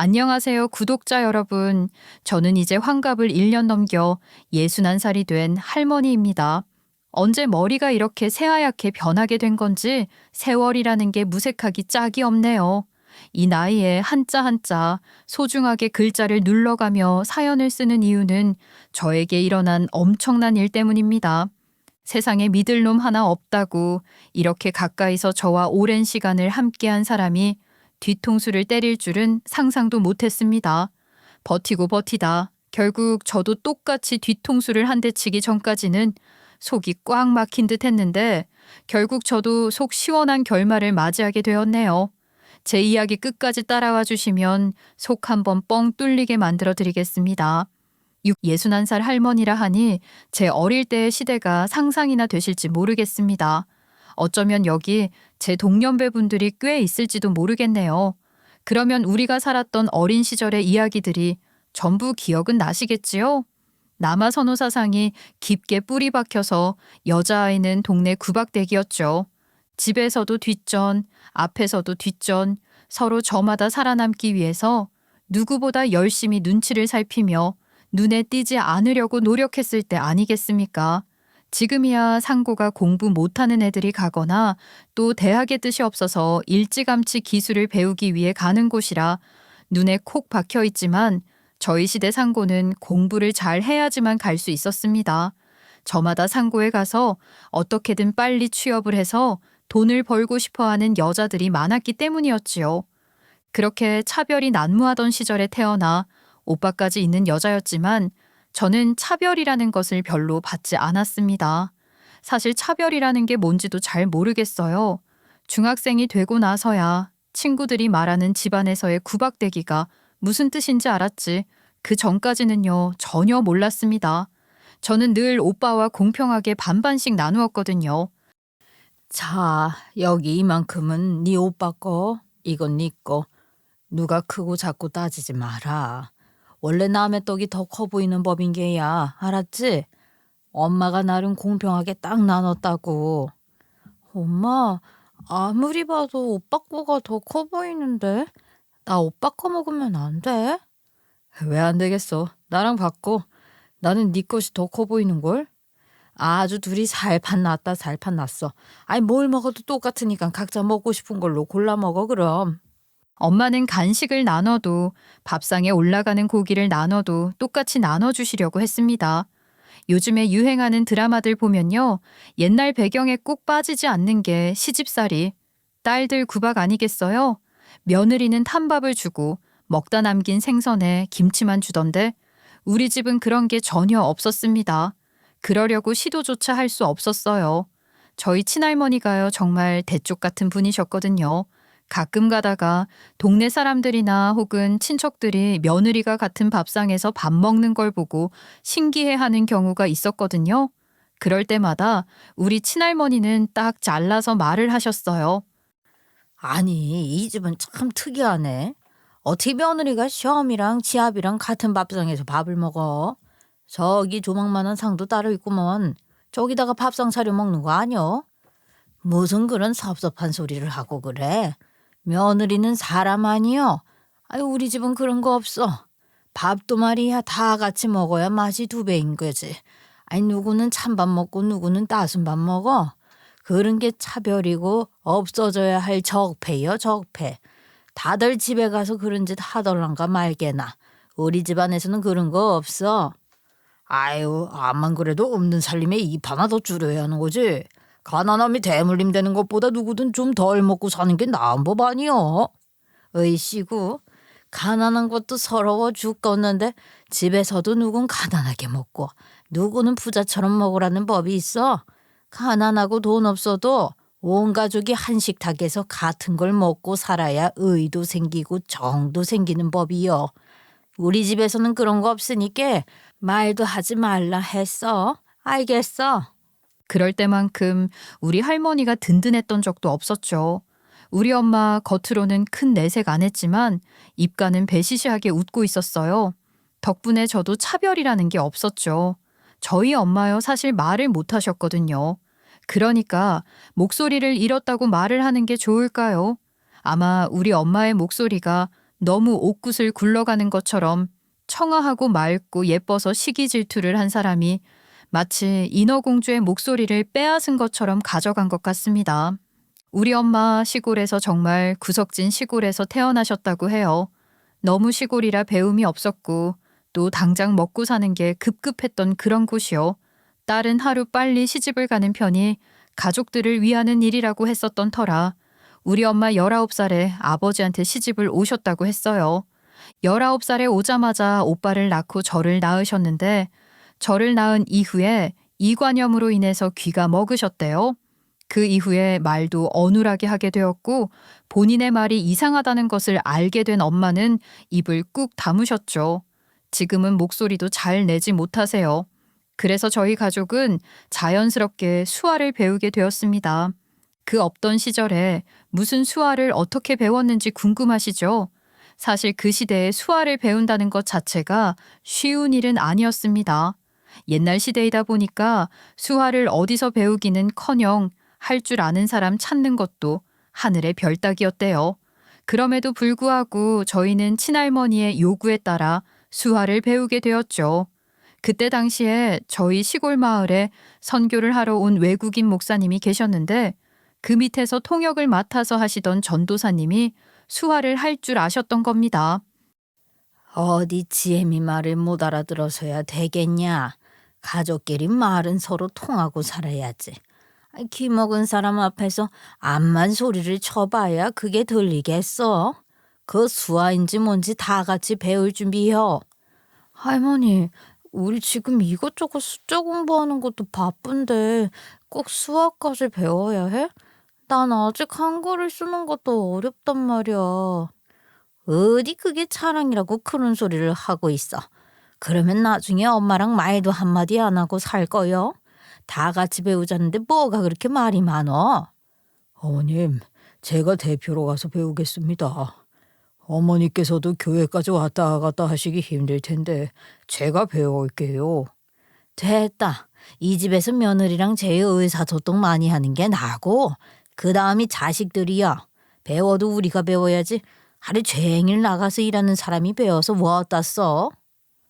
안녕하세요, 구독자 여러분. 저는 이제 환갑을 1년 넘겨 61살이 된 할머니입니다. 언제 머리가 이렇게 새하얗게 변하게 된 건지 세월이라는 게 무색하기 짝이 없네요. 이 나이에 한자 한자 소중하게 글자를 눌러가며 사연을 쓰는 이유는 저에게 일어난 엄청난 일 때문입니다. 세상에 믿을 놈 하나 없다고 이렇게 가까이서 저와 오랜 시간을 함께한 사람이 뒤통수를 때릴 줄은 상상도 못했습니다. 버티고 버티다 결국 저도 똑같이 뒤통수를 한 대 치기 전까지는 속이 꽉 막힌 듯 했는데 결국 저도 속 시원한 결말을 맞이하게 되었네요. 제 이야기 끝까지 따라와 주시면 속 한번 뻥 뚫리게 만들어 드리겠습니다. 61살 할머니라 하니 제 어릴 때의 시대가 상상이나 되실지 모르겠습니다. 어쩌면 여기 제 동년배분들이 꽤 있을지도 모르겠네요. 그러면 우리가 살았던 어린 시절의 이야기들이 전부 기억은 나시겠지요? 남아선호 사상이 깊게 뿌리 박혀서 여자아이는 동네 구박대기였죠. 집에서도 뒷전, 앞에서도 뒷전, 서로 저마다 살아남기 위해서 누구보다 열심히 눈치를 살피며 눈에 띄지 않으려고 노력했을 때 아니겠습니까? 지금이야 상고가 공부 못하는 애들이 가거나 또 대학의 뜻이 없어서 일찌감치 기술을 배우기 위해 가는 곳이라 눈에 콕 박혀 있지만 저희 시대 상고는 공부를 잘 해야지만 갈 수 있었습니다. 저마다 상고에 가서 어떻게든 빨리 취업을 해서 돈을 벌고 싶어하는 여자들이 많았기 때문이었지요. 그렇게 차별이 난무하던 시절에 태어나 오빠까지 있는 여자였지만 저는 차별이라는 것을 별로 받지 않았습니다. 사실 차별이라는 게 뭔지도 잘 모르겠어요. 중학생이 되고 나서야 친구들이 말하는 집안에서의 구박대기가 무슨 뜻인지 알았지. 그 전까지는요, 전혀 몰랐습니다. 저는 늘 오빠와 공평하게 반반씩 나누었거든요. 자, 여기 이만큼은 네 오빠 거, 이건 네 거. 누가 크고 작고 따지지 마라. 원래 남의 떡이 더 커 보이는 법인 게야, 알았지? 엄마가 나름 공평하게 딱 나눴다고. 엄마, 아무리 봐도 오빠 거가 더 커 보이는데? 나 오빠 거 먹으면 안 돼? 왜 안 되겠어? 나랑 바꿔. 나는 네 것이 더 커 보이는걸? 아주 둘이 살판 났다 살판 났어. 아니 뭘 먹어도 똑같으니까 각자 먹고 싶은 걸로 골라 먹어 그럼. 엄마는 간식을 나눠도 밥상에 올라가는 고기를 나눠도 똑같이 나눠주시려고 했습니다. 요즘에 유행하는 드라마들 보면요. 옛날 배경에 꼭 빠지지 않는 게 시집살이. 딸들 구박 아니겠어요? 며느리는 탄밥을 주고 먹다 남긴 생선에 김치만 주던데 우리 집은 그런 게 전혀 없었습니다. 그러려고 시도조차 할 수 없었어요. 저희 친할머니가요 정말 대쪽 같은 분이셨거든요. 가끔 가다가 동네 사람들이나 혹은 친척들이 며느리가 같은 밥상에서 밥 먹는 걸 보고 신기해하는 경우가 있었거든요. 그럴 때마다 우리 친할머니는 딱 잘라서 말을 하셨어요. 아니 이 집은 참 특이하네. 어떻게 며느리가 시어미랑 지압이랑 같은 밥상에서 밥을 먹어? 저기 조망만한 상도 따로 있구먼. 저기다가 밥상 차려 먹는 거 아니여? 무슨 그런 섭섭한 소리를 하고 그래? 며느리는 사람 아니여? 아유 우리 집은 그런 거 없어. 밥도 말이야 다 같이 먹어야 맛이 두 배인 거지. 아니 누구는 찬밥 먹고 누구는 따순 밥 먹어. 그런 게 차별이고 없어져야 할 적폐요 적폐. 다들 집에 가서 그런 짓 하덜란가 말게나. 우리 집안에서는 그런 거 없어. 아유 암만 그래도 없는 살림에 입 하나 더 줄여야 하는 거지. 가난함이 대물림 되는 것보다 누구든 좀 덜 먹고 사는 게 나은 법 아니여. 으이씨구 가난한 것도 서러워 죽겠는데 집에서도 누군 가난하게 먹고 누구는 부자처럼 먹으라는 법이 있어. 가난하고 돈 없어도 온 가족이 한 식탁에서 같은 걸 먹고 살아야 의도 생기고 정도 생기는 법이요. 우리 집에서는 그런 거 없으니까 말도 하지 말라 했어. 알겠어? 그럴 때만큼 우리 할머니가 든든했던 적도 없었죠. 우리 엄마 겉으로는 큰 내색 안 했지만 입가는 배시시하게 웃고 있었어요. 덕분에 저도 차별이라는 게 없었죠. 저희 엄마요 사실 말을 못 하셨거든요. 그러니까 목소리를 잃었다고 말을 하는 게 좋을까요? 아마 우리 엄마의 목소리가 너무 옷굿을 굴러가는 것처럼 청아하고 맑고 예뻐서 시기 질투를 한 사람이 마치 인어공주의 목소리를 빼앗은 것처럼 가져간 것 같습니다. 우리 엄마 시골에서 정말 구석진 시골에서 태어나셨다고 해요. 너무 시골이라 배움이 없었고 또 당장 먹고 사는 게 급급했던 그런 곳이요. 딸은 하루 빨리 시집을 가는 편이 가족들을 위하는 일이라고 했었던 터라 우리 엄마 19살에 아버지한테 시집을 오셨다고 했어요. 19살에 오자마자 오빠를 낳고 저를 낳으셨는데 저를 낳은 이후에 이관염으로 인해서 귀가 먹으셨대요. 그 이후에 말도 어눌하게 하게 되었고 본인의 말이 이상하다는 것을 알게 된 엄마는 입을 꾹 다무셨죠. 지금은 목소리도 잘 내지 못하세요. 그래서 저희 가족은 자연스럽게 수화를 배우게 되었습니다. 그 없던 시절에 무슨 수화를 어떻게 배웠는지 궁금하시죠? 사실 그 시대에 수화를 배운다는 것 자체가 쉬운 일은 아니었습니다. 옛날 시대이다 보니까 수화를 어디서 배우기는커녕 할 줄 아는 사람 찾는 것도 하늘의 별 따기였대요. 그럼에도 불구하고 저희는 친할머니의 요구에 따라 수화를 배우게 되었죠. 그때 당시에 저희 시골 마을에 선교를 하러 온 외국인 목사님이 계셨는데 그 밑에서 통역을 맡아서 하시던 전도사님이 수화를 할 줄 아셨던 겁니다. 어디 지혜미 말을 못 알아들어서야 되겠냐. 가족끼리 말은 서로 통하고 살아야지. 기 먹은 사람 앞에서 암만 소리를 쳐봐야 그게 들리겠어. 그 수화인지 뭔지 다 같이 배울 준비요. 할머니, 우리 지금 이것저것 숫자 공부하는 것도 바쁜데 꼭 수화까지 배워야 해? 난 아직 한글을 쓰는 것도 어렵단 말이야. 어디 그게 자랑이라고 그런 소리를 하고 있어. 그러면 나중에 엄마랑 말도 한마디 안 하고 살 거요? 다 같이 배우자는데 뭐가 그렇게 말이 많어? 어머님, 제가 대표로 가서 배우겠습니다. 어머니께서도 교회까지 왔다 갔다 하시기 힘들 텐데 제가 배워올게요. 됐다. 이 집에서 며느리랑 제일 의사소통 많이 하는 게 나고 그 다음이 자식들이야. 배워도 우리가 배워야지. 하루 종일 나가서 일하는 사람이 배워서 뭐 어디다 써?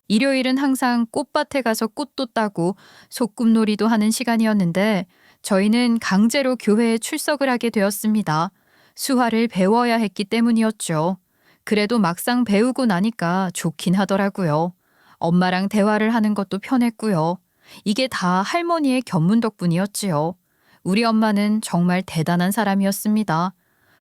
일요일은 항상 꽃밭에 가서 꽃도 따고 소꿉놀이도 하는 시간이었는데 저희는 강제로 교회에 출석을 하게 되었습니다. 수화를 배워야 했기 때문이었죠. 그래도 막상 배우고 나니까 좋긴 하더라고요. 엄마랑 대화를 하는 것도 편했고요. 이게 다 할머니의 견문 덕분이었지요. 우리 엄마는 정말 대단한 사람이었습니다.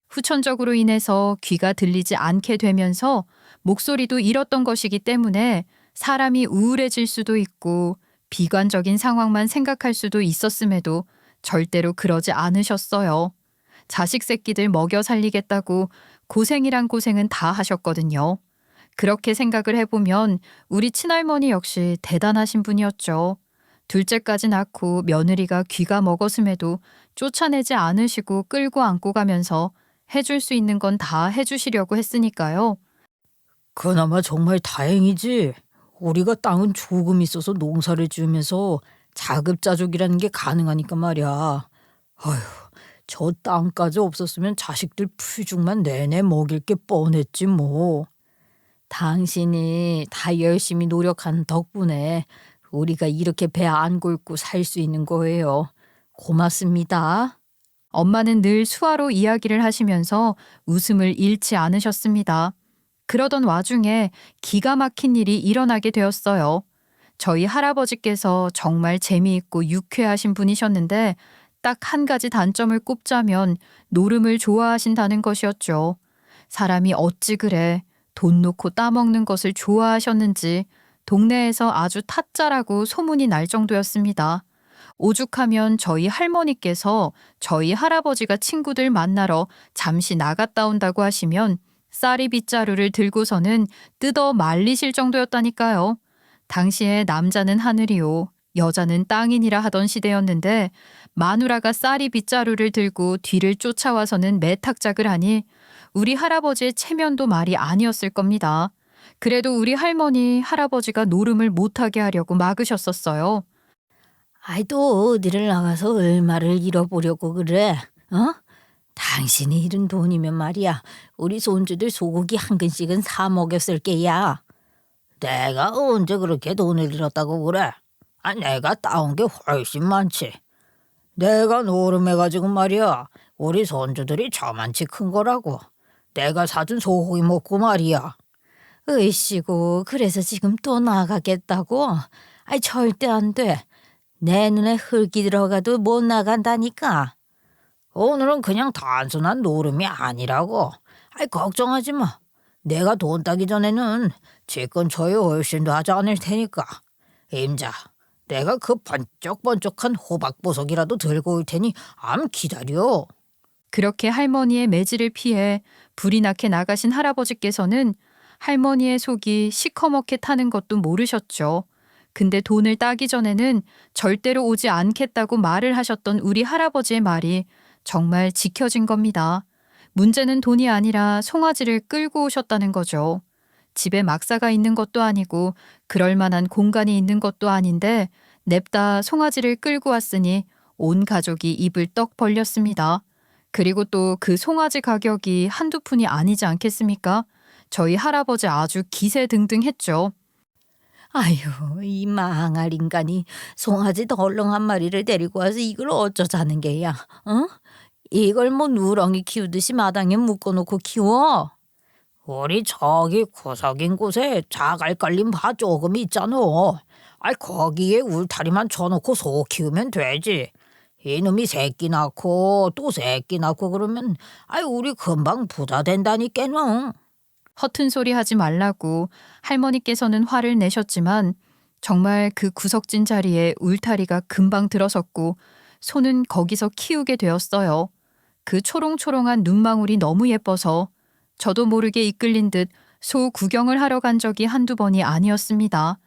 후천적으로 인해서 귀가 들리지 않게 되면서 목소리도 잃었던 것이기 때문에 사람이 우울해질 수도 있고 비관적인 상황만 생각할 수도 있었음에도 절대로 그러지 않으셨어요. 자식 새끼들 먹여 살리겠다고 고생이란 고생은 다 하셨거든요. 그렇게 생각을 해보면 우리 친할머니 역시 대단하신 분이었죠. 둘째까지 낳고 며느리가 귀가 먹었음에도 쫓아내지 않으시고 끌고 안고 가면서 해줄 수 있는 건 다 해주시려고 했으니까요. 그나마 정말 다행이지. 우리가 땅은 조금 있어서 농사를 지으면서 자급자족이라는 게 가능하니까 말이야. 아휴, 저 땅까지 없었으면 자식들 풀죽만 내내 먹일 게 뻔했지 뭐. 당신이 다 열심히 노력한 덕분에 우리가 이렇게 배 안 굶고 살 수 있는 거예요. 고맙습니다. 엄마는 늘 수화로 이야기를 하시면서 웃음을 잃지 않으셨습니다. 그러던 와중에 기가 막힌 일이 일어나게 되었어요. 저희 할아버지께서 정말 재미있고 유쾌하신 분이셨는데 딱 한 가지 단점을 꼽자면 노름을 좋아하신다는 것이었죠. 사람이 어찌 그래 돈 놓고 따먹는 것을 좋아하셨는지 동네에서 아주 타짜라고 소문이 날 정도였습니다. 오죽하면 저희 할머니께서 저희 할아버지가 친구들 만나러 잠시 나갔다 온다고 하시면 쌀이 빗자루를 들고서는 뜯어 말리실 정도였다니까요. 당시에 남자는 하늘이요, 여자는 땅이니라 하던 시대였는데 마누라가 쌀이 빗자루를 들고 뒤를 쫓아와서는 매탁작을 하니 우리 할아버지의 체면도 말이 아니었을 겁니다. 그래도 우리 할머니, 할아버지가 노름을 못하게 하려고 막으셨었어요. 아이 또 어디를 나가서 얼마를 잃어보려고 그래? 어? 당신이 잃은 돈이면 말이야. 우리 손주들 소고기 한 근씩은 사 먹였을 게야. 내가 언제 그렇게 돈을 잃었다고 그래? 내가 따온 게 훨씬 많지. 내가 노름해가지고 말이야. 우리 손주들이 저만치 큰 거라고. 내가 사준 소고기 먹고 말이야. 으이씨고 그래서 지금 또 나가겠다고? 절대 안 돼. 내 눈에 흙이 들어가도 못 나간다니까. 오늘은 그냥 단순한 노름이 아니라고. 걱정하지 마. 내가 돈 따기 전에는 집 근처에 훨씬 더 하지 않을 테니까. 임자, 내가 그 번쩍번쩍한 호박보석이라도 들고 올 테니 암 기다려. 그렇게 할머니의 매질을 피해 불이 나게 나가신 할아버지께서는 할머니의 속이 시커멓게 타는 것도 모르셨죠. 근데 돈을 따기 전에는 절대로 오지 않겠다고 말을 하셨던 우리 할아버지의 말이 정말 지켜진 겁니다. 문제는 돈이 아니라 송아지를 끌고 오셨다는 거죠. 집에 막사가 있는 것도 아니고 그럴 만한 공간이 있는 것도 아닌데 냅다 송아지를 끌고 왔으니 온 가족이 입을 떡 벌렸습니다. 그리고 또 그 송아지 가격이 한두 푼이 아니지 않겠습니까? 저희 할아버지 아주 기세등등했죠. 아유, 이 망할 인간이 송아지 덜렁 한 마리를 데리고 와서 이걸 어쩌자는 게야. 어? 이걸 뭐 누렁이 키우듯이 마당에 묶어놓고 키워? 우리 저기 구석인 곳에 자갈 깔린 바 조금 있잖아. 거기에 울타리만 쳐놓고 소 키우면 되지. 이놈이 새끼 낳고 또 새끼 낳고 그러면 우리 금방 부자 된다니까는. 허튼 소리 하지 말라고 할머니께서는 화를 내셨지만 정말 그 구석진 자리에 울타리가 금방 들어섰고 소는 거기서 키우게 되었어요. 그 초롱초롱한 눈망울이 너무 예뻐서 저도 모르게 이끌린 듯 소 구경을 하러 간 적이 한두 번이 아니었습니다.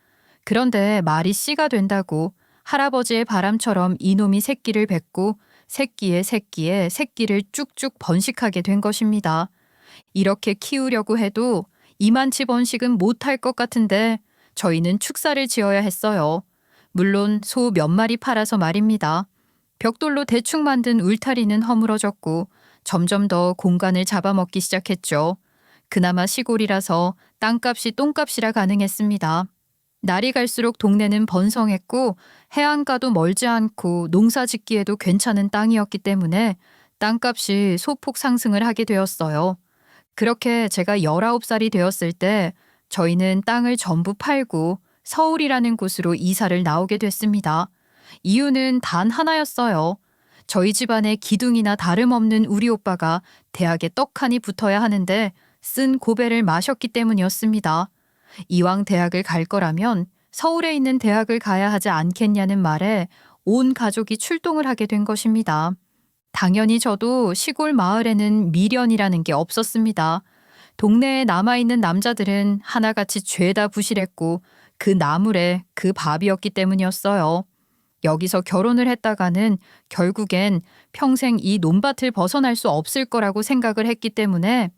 그런데 말이 씨가 된다고 할아버지의 바람처럼 이놈이 새끼를 뱉고 새끼에 새끼를 쭉쭉 번식하게 된 것입니다. 이렇게 키우려고 해도 이만치 번식은 못할 것 같은데 저희는 축사를 지어야 했어요. 물론 소 몇 마리 팔아서 말입니다. 벽돌로 대충 만든 울타리는 허물어졌고 점점 더 공간을 잡아먹기 시작했죠. 그나마 시골이라서 땅값이 똥값이라 가능했습니다. 날이 갈수록 동네는 번성했고 해안가도 멀지 않고 농사 짓기에도 괜찮은 땅이었기 때문에 땅값이 소폭 상승을 하게 되었어요. 그렇게 제가 19살이 되었을 때 저희는 땅을 전부 팔고 서울이라는 곳으로 이사를 나오게 됐습니다. 이유는 단 하나였어요. 저희 집안의 기둥이나 다름없는 우리 오빠가 대학에 떡하니 붙어야 하는데 쓴 고배를 마셨기 때문이었습니다. 이왕 대학을 갈 거라면 서울에 있는 대학을 가야 하지 않겠냐는 말에 온 가족이 출동을 하게 된 것입니다. 당연히 저도 시골 마을에는 미련이라는 게 없었습니다. 동네에 남아있는 남자들은 하나같이 죄다 부실했고 그 나물에 그 밥이었기 때문이었어요. 여기서 결혼을 했다가는 결국엔 평생 이 논밭을 벗어날 수 없을 거라고 생각을 했기 때문에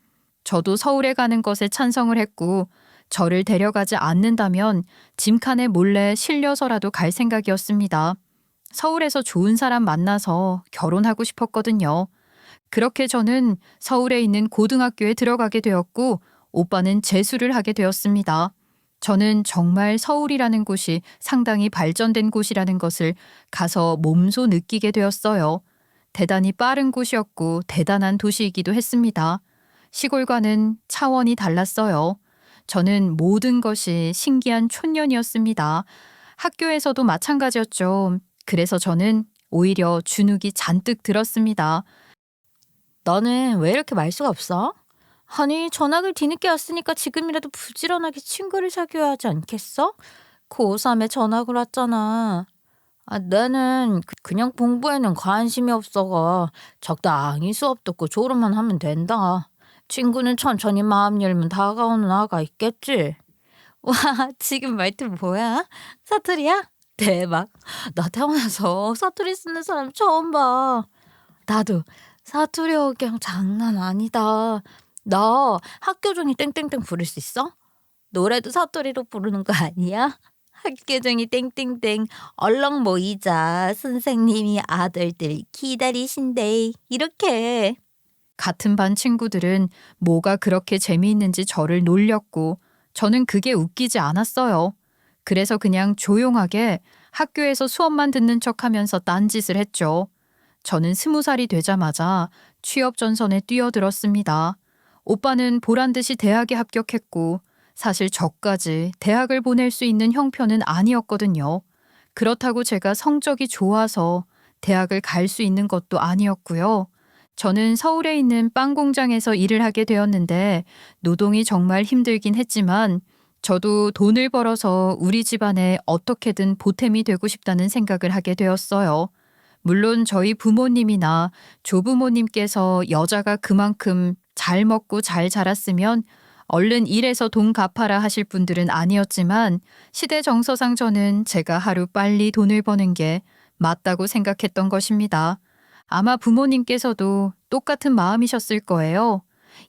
저도 서울에 가는 것에 찬성을 했고 저를 데려가지 않는다면 짐칸에 몰래 실려서라도 갈 생각이었습니다. 서울에서 좋은 사람 만나서 결혼하고 싶었거든요. 그렇게 저는 서울에 있는 고등학교에 들어가게 되었고 오빠는 재수를 하게 되었습니다. 저는 정말 서울이라는 곳이 상당히 발전된 곳이라는 것을 가서 몸소 느끼게 되었어요. 대단히 빠른 곳이었고 대단한 도시이기도 했습니다. 시골과는 차원이 달랐어요. 저는 모든 것이 신기한 촌년이었습니다. 학교에서도 마찬가지였죠. 그래서 저는 오히려 주눅이 잔뜩 들었습니다. 너는 왜 이렇게 말수가 없어? 아니, 전학을 뒤늦게 왔으니까 지금이라도 부지런하게 친구를 사귀어야 하지 않겠어? 고3에 전학을 왔잖아. 나는 그냥 공부에는 관심이 없어가. 적당히 수업 듣고 졸업만 하면 된다. 친구는 천천히 마음 열면 다가오는 아가 있겠지. 와, 지금 말투 뭐야? 사투리야? 대박. 나 태어나서 사투리 쓰는 사람 처음 봐. 나도 사투리 억양 장난 아니다. 너 학교 종이 땡땡땡 부를 수 있어? 노래도 사투리로 부르는 거 아니야? 학교 종이 땡땡땡 얼렁 모이자 선생님이 아들들 기다리신대 이렇게. 같은 반 친구들은 뭐가 그렇게 재미있는지 저를 놀렸고 저는 그게 웃기지 않았어요. 그래서 그냥 조용하게 학교에서 수업만 듣는 척하면서 딴짓을 했죠. 저는 20살이 되자마자 취업 전선에 뛰어들었습니다. 오빠는 보란 듯이 대학에 합격했고 사실 저까지 대학을 보낼 수 있는 형편은 아니었거든요. 그렇다고 제가 성적이 좋아서 대학을 갈 수 있는 것도 아니었고요. 저는 서울에 있는 빵 공장에서 일을 하게 되었는데 노동이 정말 힘들긴 했지만 저도 돈을 벌어서 우리 집안에 어떻게든 보탬이 되고 싶다는 생각을 하게 되었어요. 물론 저희 부모님이나 조부모님께서 여자가 그만큼 잘 먹고 잘 자랐으면 얼른 일해서 돈 갚아라 하실 분들은 아니었지만 시대 정서상 저는 제가 하루 빨리 돈을 버는 게 맞다고 생각했던 것입니다. 아마 부모님께서도 똑같은 마음이셨을 거예요.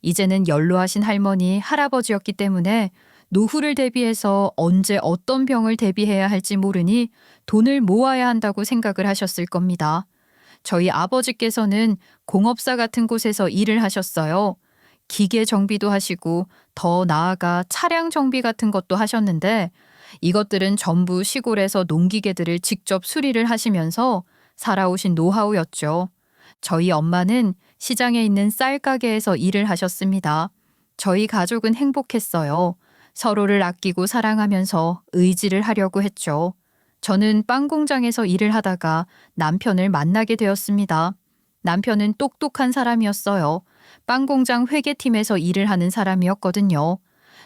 이제는 연로하신 할머니, 할아버지였기 때문에 노후를 대비해서 언제 어떤 병을 대비해야 할지 모르니 돈을 모아야 한다고 생각을 하셨을 겁니다. 저희 아버지께서는 공업사 같은 곳에서 일을 하셨어요. 기계 정비도 하시고 더 나아가 차량 정비 같은 것도 하셨는데 이것들은 전부 시골에서 농기계들을 직접 수리를 하시면서 살아오신 노하우였죠. 저희 엄마는 시장에 있는 쌀 가게에서 일을 하셨습니다. 저희 가족은 행복했어요. 서로를 아끼고 사랑하면서 의지를 하려고 했죠. 저는 빵 공장에서 일을 하다가 남편을 만나게 되었습니다. 남편은 똑똑한 사람이었어요. 빵 공장 회계팀에서 일을 하는 사람이었거든요.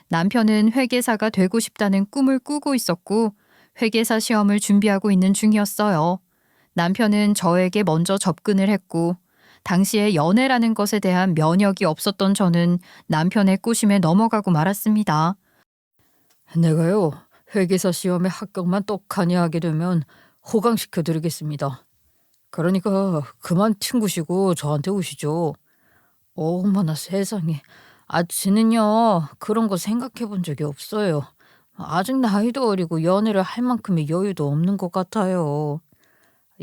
남편은 회계사가 되고 싶다는 꿈을 꾸고 있었고 회계사 시험을 준비하고 있는 중이었어요. 남편은 저에게 먼저 접근을 했고 당시에 연애라는 것에 대한 면역이 없었던 저는 남편의 꼬심에 넘어가고 말았습니다. 내가요, 회계사 시험에 합격만 떡하니 하게 되면 호강시켜 드리겠습니다. 그러니까 그만 튕구시고 저한테 오시죠. 어머나 세상에. 지는요, 그런 거 생각해 본 적이 없어요. 아직 나이도 어리고 연애를 할 만큼의 여유도 없는 것 같아요.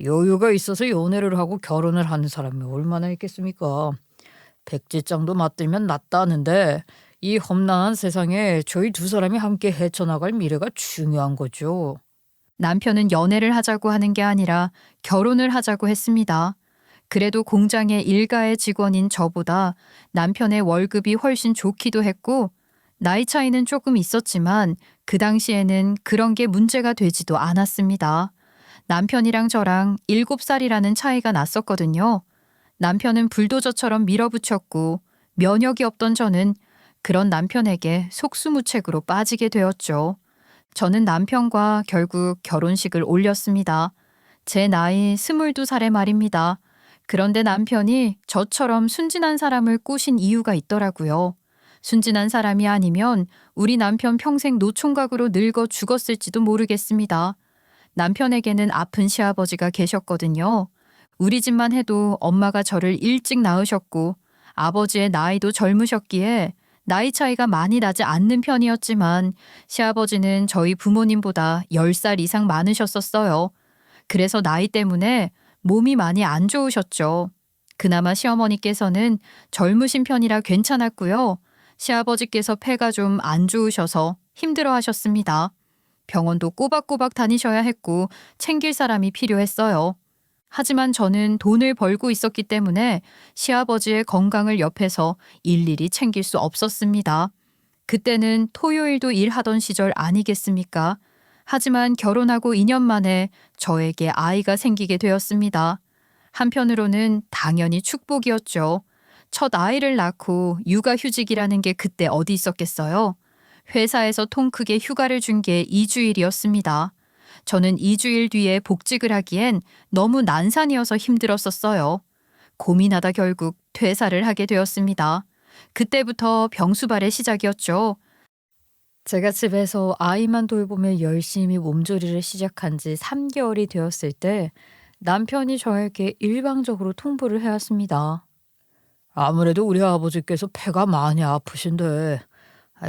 여유가 있어서 연애를 하고 결혼을 하는 사람이 얼마나 있겠습니까? 백지장도 맞들면 낫다는데 이 험난한 세상에 저희 두 사람이 함께 헤쳐나갈 미래가 중요한 거죠. 남편은 연애를 하자고 하는 게 아니라 결혼을 하자고 했습니다. 그래도 공장의 일가의 직원인 저보다 남편의 월급이 훨씬 좋기도 했고 나이 차이는 조금 있었지만 그 당시에는 그런 게 문제가 되지도 않았습니다. 남편이랑 저랑 7살이라는 차이가 났었거든요. 남편은 불도저처럼 밀어붙였고 면역이 없던 저는 그런 남편에게 속수무책으로 빠지게 되었죠. 저는 남편과 결국 결혼식을 올렸습니다. 제 나이 22살의 말입니다. 그런데 남편이 저처럼 순진한 사람을 꼬신 이유가 있더라고요. 순진한 사람이 아니면 우리 남편 평생 노총각으로 늙어 죽었을지도 모르겠습니다. 남편에게는 아픈 시아버지가 계셨거든요. 우리 집만 해도 엄마가 저를 일찍 낳으셨고 아버지의 나이도 젊으셨기에 나이 차이가 많이 나지 않는 편이었지만 시아버지는 저희 부모님보다 10살 이상 많으셨었어요. 그래서 나이 때문에 몸이 많이 안 좋으셨죠. 그나마 시어머니께서는 젊으신 편이라 괜찮았고요. 시아버지께서 폐가 좀 안 좋으셔서 힘들어 하셨습니다. 병원도 꼬박꼬박 다니셔야 했고 챙길 사람이 필요했어요. 하지만 저는 돈을 벌고 있었기 때문에 시아버지의 건강을 옆에서 일일이 챙길 수 없었습니다. 그때는 토요일도 일하던 시절 아니겠습니까? 하지만 결혼하고 2년 만에 저에게 아이가 생기게 되었습니다. 한편으로는 당연히 축복이었죠. 첫 아이를 낳고 육아휴직이라는 게 그때 어디 있었겠어요? 회사에서 통 크게 휴가를 준 게 2주일이었습니다. 저는 2주일 뒤에 복직을 하기엔 너무 난산이어서 힘들었었어요. 고민하다 결국 퇴사를 하게 되었습니다. 그때부터 병수발의 시작이었죠. 제가 집에서 아이만 돌보며 열심히 몸조리를 시작한 지 3개월이 되었을 때 남편이 저에게 일방적으로 통보를 해왔습니다. 아무래도 우리 아버지께서 폐가 많이 아프신데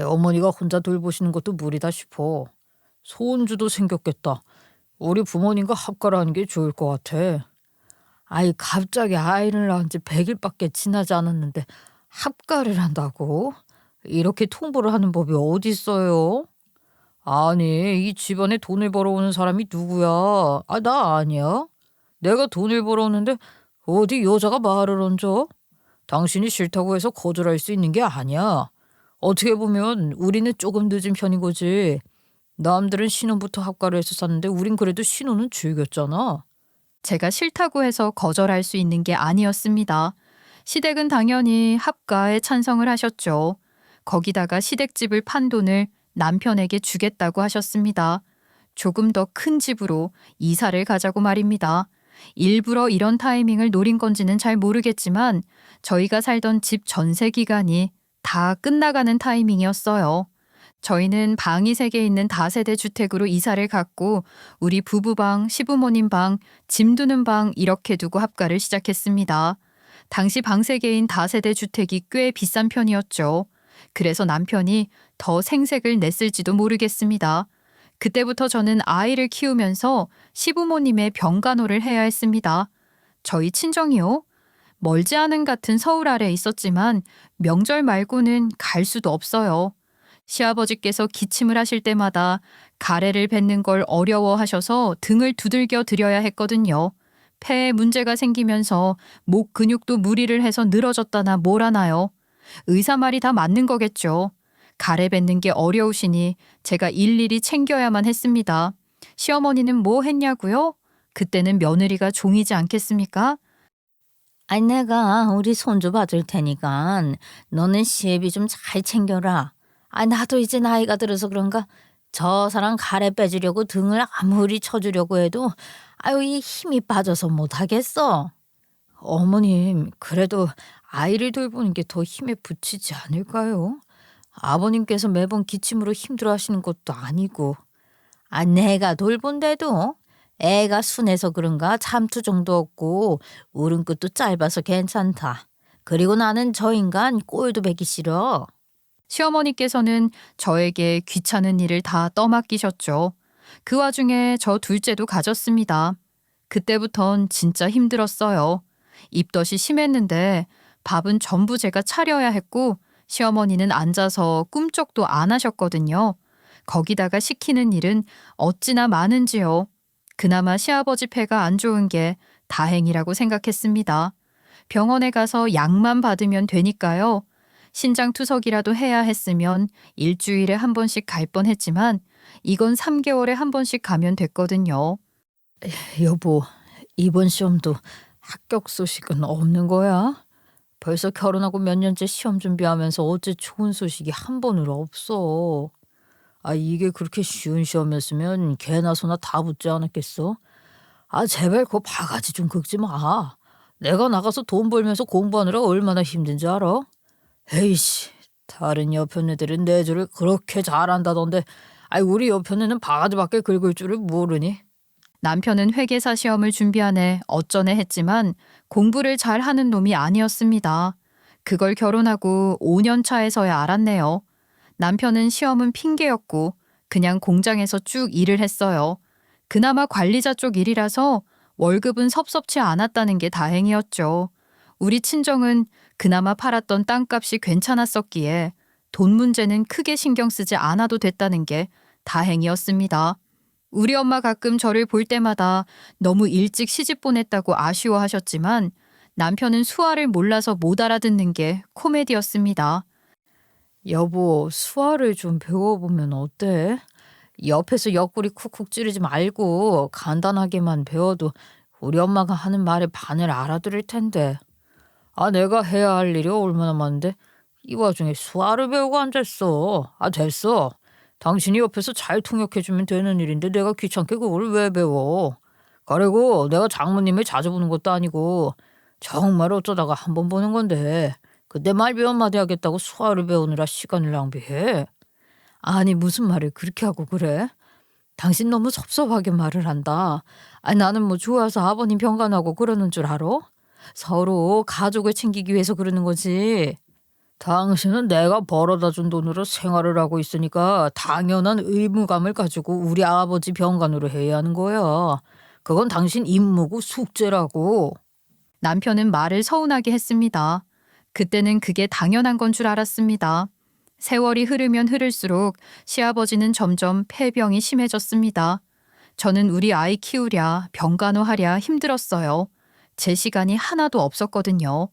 어머니가 혼자 돌보시는 것도 무리다 싶어. 손주도 생겼겠다. 우리 부모님과 합가라는 게 좋을 것 같아. 아이 갑자기 아이를 낳은 지 100일밖에 지나지 않았는데 합가를 한다고? 이렇게 통보를 하는 법이 어디 있어요? 아니 이 집안에 돈을 벌어오는 사람이 누구야? 아 나 아니야? 내가 돈을 벌어오는데 어디 여자가 말을 얹어? 당신이 싫다고 해서 거절할 수 있는 게 아니야. 어떻게 보면 우리는 조금 늦은 편인 거지. 남들은 신혼부터 합가를 해서 샀는데 우린 그래도 신혼은 즐겼잖아. 제가 싫다고 해서 거절할 수 있는 게 아니었습니다. 시댁은 당연히 합가에 찬성을 하셨죠. 거기다가 시댁집을 판 돈을 남편에게 주겠다고 하셨습니다. 조금 더 큰 집으로 이사를 가자고 말입니다. 일부러 이런 타이밍을 노린 건지는 잘 모르겠지만 저희가 살던 집 전세 기간이 다 끝나가는 타이밍이었어요. 저희는 방이 3개 있는 다세대 주택으로 이사를 갔고 우리 부부방, 시부모님 방, 짐 두는 방 이렇게 두고 합가를 시작했습니다. 당시 방 3개인 다세대 주택이 꽤 비싼 편이었죠. 그래서 남편이 더 생색을 냈을지도 모르겠습니다. 그때부터 저는 아이를 키우면서 시부모님의 병간호를 해야 했습니다. 저희 친정이요? 멀지 않은 같은 서울 아래에 있었지만 명절 말고는 갈 수도 없어요. 시아버지께서 기침을 하실 때마다 가래를 뱉는 걸 어려워하셔서 등을 두들겨 드려야 했거든요. 폐에 문제가 생기면서 목 근육도 무리를 해서 늘어졌다나 뭐라나요. 의사 말이 다 맞는 거겠죠. 가래 뱉는 게 어려우시니 제가 일일이 챙겨야만 했습니다. 시어머니는 뭐 했냐고요? 그때는 며느리가 종이지 않겠습니까? 아니 내가 우리 손주 봐줄 테니까 너는 시애비 좀 잘 챙겨라. 아 나도 이제 나이가 들어서 그런가 저 사람 가래 빼주려고 등을 아무리 쳐주려고 해도 아유 이 힘이 빠져서 못하겠어. 어머님 그래도 아이를 돌보는 게 더 힘에 부치지 않을까요? 아버님께서 매번 기침으로 힘들어하시는 것도 아니고. 아 내가 돌본데도 애가 순해서 그런가 잠투 정도 없고 울음 끝도 짧아서 괜찮다. 그리고 나는 저 인간 꼴도 배기 싫어. 시어머니께서는 저에게 귀찮은 일을 다 떠맡기셨죠. 그 와중에 저 둘째도 가졌습니다. 그때부턴 진짜 힘들었어요. 입덧이 심했는데 밥은 전부 제가 차려야 했고 시어머니는 앉아서 꿈쩍도 안 하셨거든요. 거기다가 시키는 일은 어찌나 많은지요. 그나마 시아버지 폐가 안 좋은 게 다행이라고 생각했습니다. 병원에 가서 약만 받으면 되니까요. 신장투석이라도 해야 했으면 일주일에 한 번씩 갈 뻔했지만 이건 3개월에 한 번씩 가면 됐거든요. 여보 이번 시험도 합격 소식은 없는 거야? 벌써 결혼하고 몇 년째 시험 준비하면서 어째 좋은 소식이 한 번으로 없어. 아 이게 그렇게 쉬운 시험이었으면 개나 소나 다 붙지 않았겠어? 아 제발 그거 바가지 좀 긁지 마. 내가 나가서 돈 벌면서 공부하느라 얼마나 힘든지 알아? 에이씨 다른 여편 애들은 내조를 그렇게 잘한다던데 아이 우리 여편 애는 바가지밖에 긁을 줄을 모르니? 남편은 회계사 시험을 준비하네 어쩌네 했지만 공부를 잘하는 놈이 아니었습니다. 그걸 결혼하고 5년 차에서야 알았네요. 남편은 시험은 핑계였고 그냥 공장에서 쭉 일을 했어요. 그나마 관리자 쪽 일이라서 월급은 섭섭치 않았다는 게 다행이었죠. 우리 친정은 그나마 팔았던 땅값이 괜찮았었기에 돈 문제는 크게 신경 쓰지 않아도 됐다는 게 다행이었습니다. 우리 엄마 가끔 저를 볼 때마다 너무 일찍 시집 보냈다고 아쉬워하셨지만 남편은 수화를 몰라서 못 알아듣는 게 코미디였습니다. 여보 수화를 좀 배워보면 어때? 옆에서 옆구리 쿡쿡 찌르지 말고 간단하게만 배워도 우리 엄마가 하는 말의 반을 알아들을 텐데. 아 내가 해야 할 일이 얼마나 많은데 이 와중에 수화를 배우고 앉았어. 아 됐어. 당신이 옆에서 잘 통역해주면 되는 일인데 내가 귀찮게 그걸 왜 배워. 그리고 내가 장모님을 자주 보는 것도 아니고 정말 어쩌다가 한 번 보는 건데 그때 말 몇 마디 하겠다고 수화를 배우느라 시간을 낭비해. 아니 무슨 말을 그렇게 하고 그래? 당신 너무 섭섭하게 말을 한다. 아니 나는 뭐 좋아서 아버님 병간하고 그러는 줄 알아? 서로 가족을 챙기기 위해서 그러는 거지. 당신은 내가 벌어다 준 돈으로 생활을 하고 있으니까 당연한 의무감을 가지고 우리 아버지 병간호를 해야 하는 거야. 그건 당신 임무고 숙제라고. 남편은 말을 서운하게 했습니다. 그때는 그게 당연한 건 줄 알았습니다. 세월이 흐르면 흐를수록 시아버지는 점점 폐병이 심해졌습니다. 저는 우리 아이 키우랴 병간호하랴 힘들었어요. 제 시간이 하나도 없었거든요.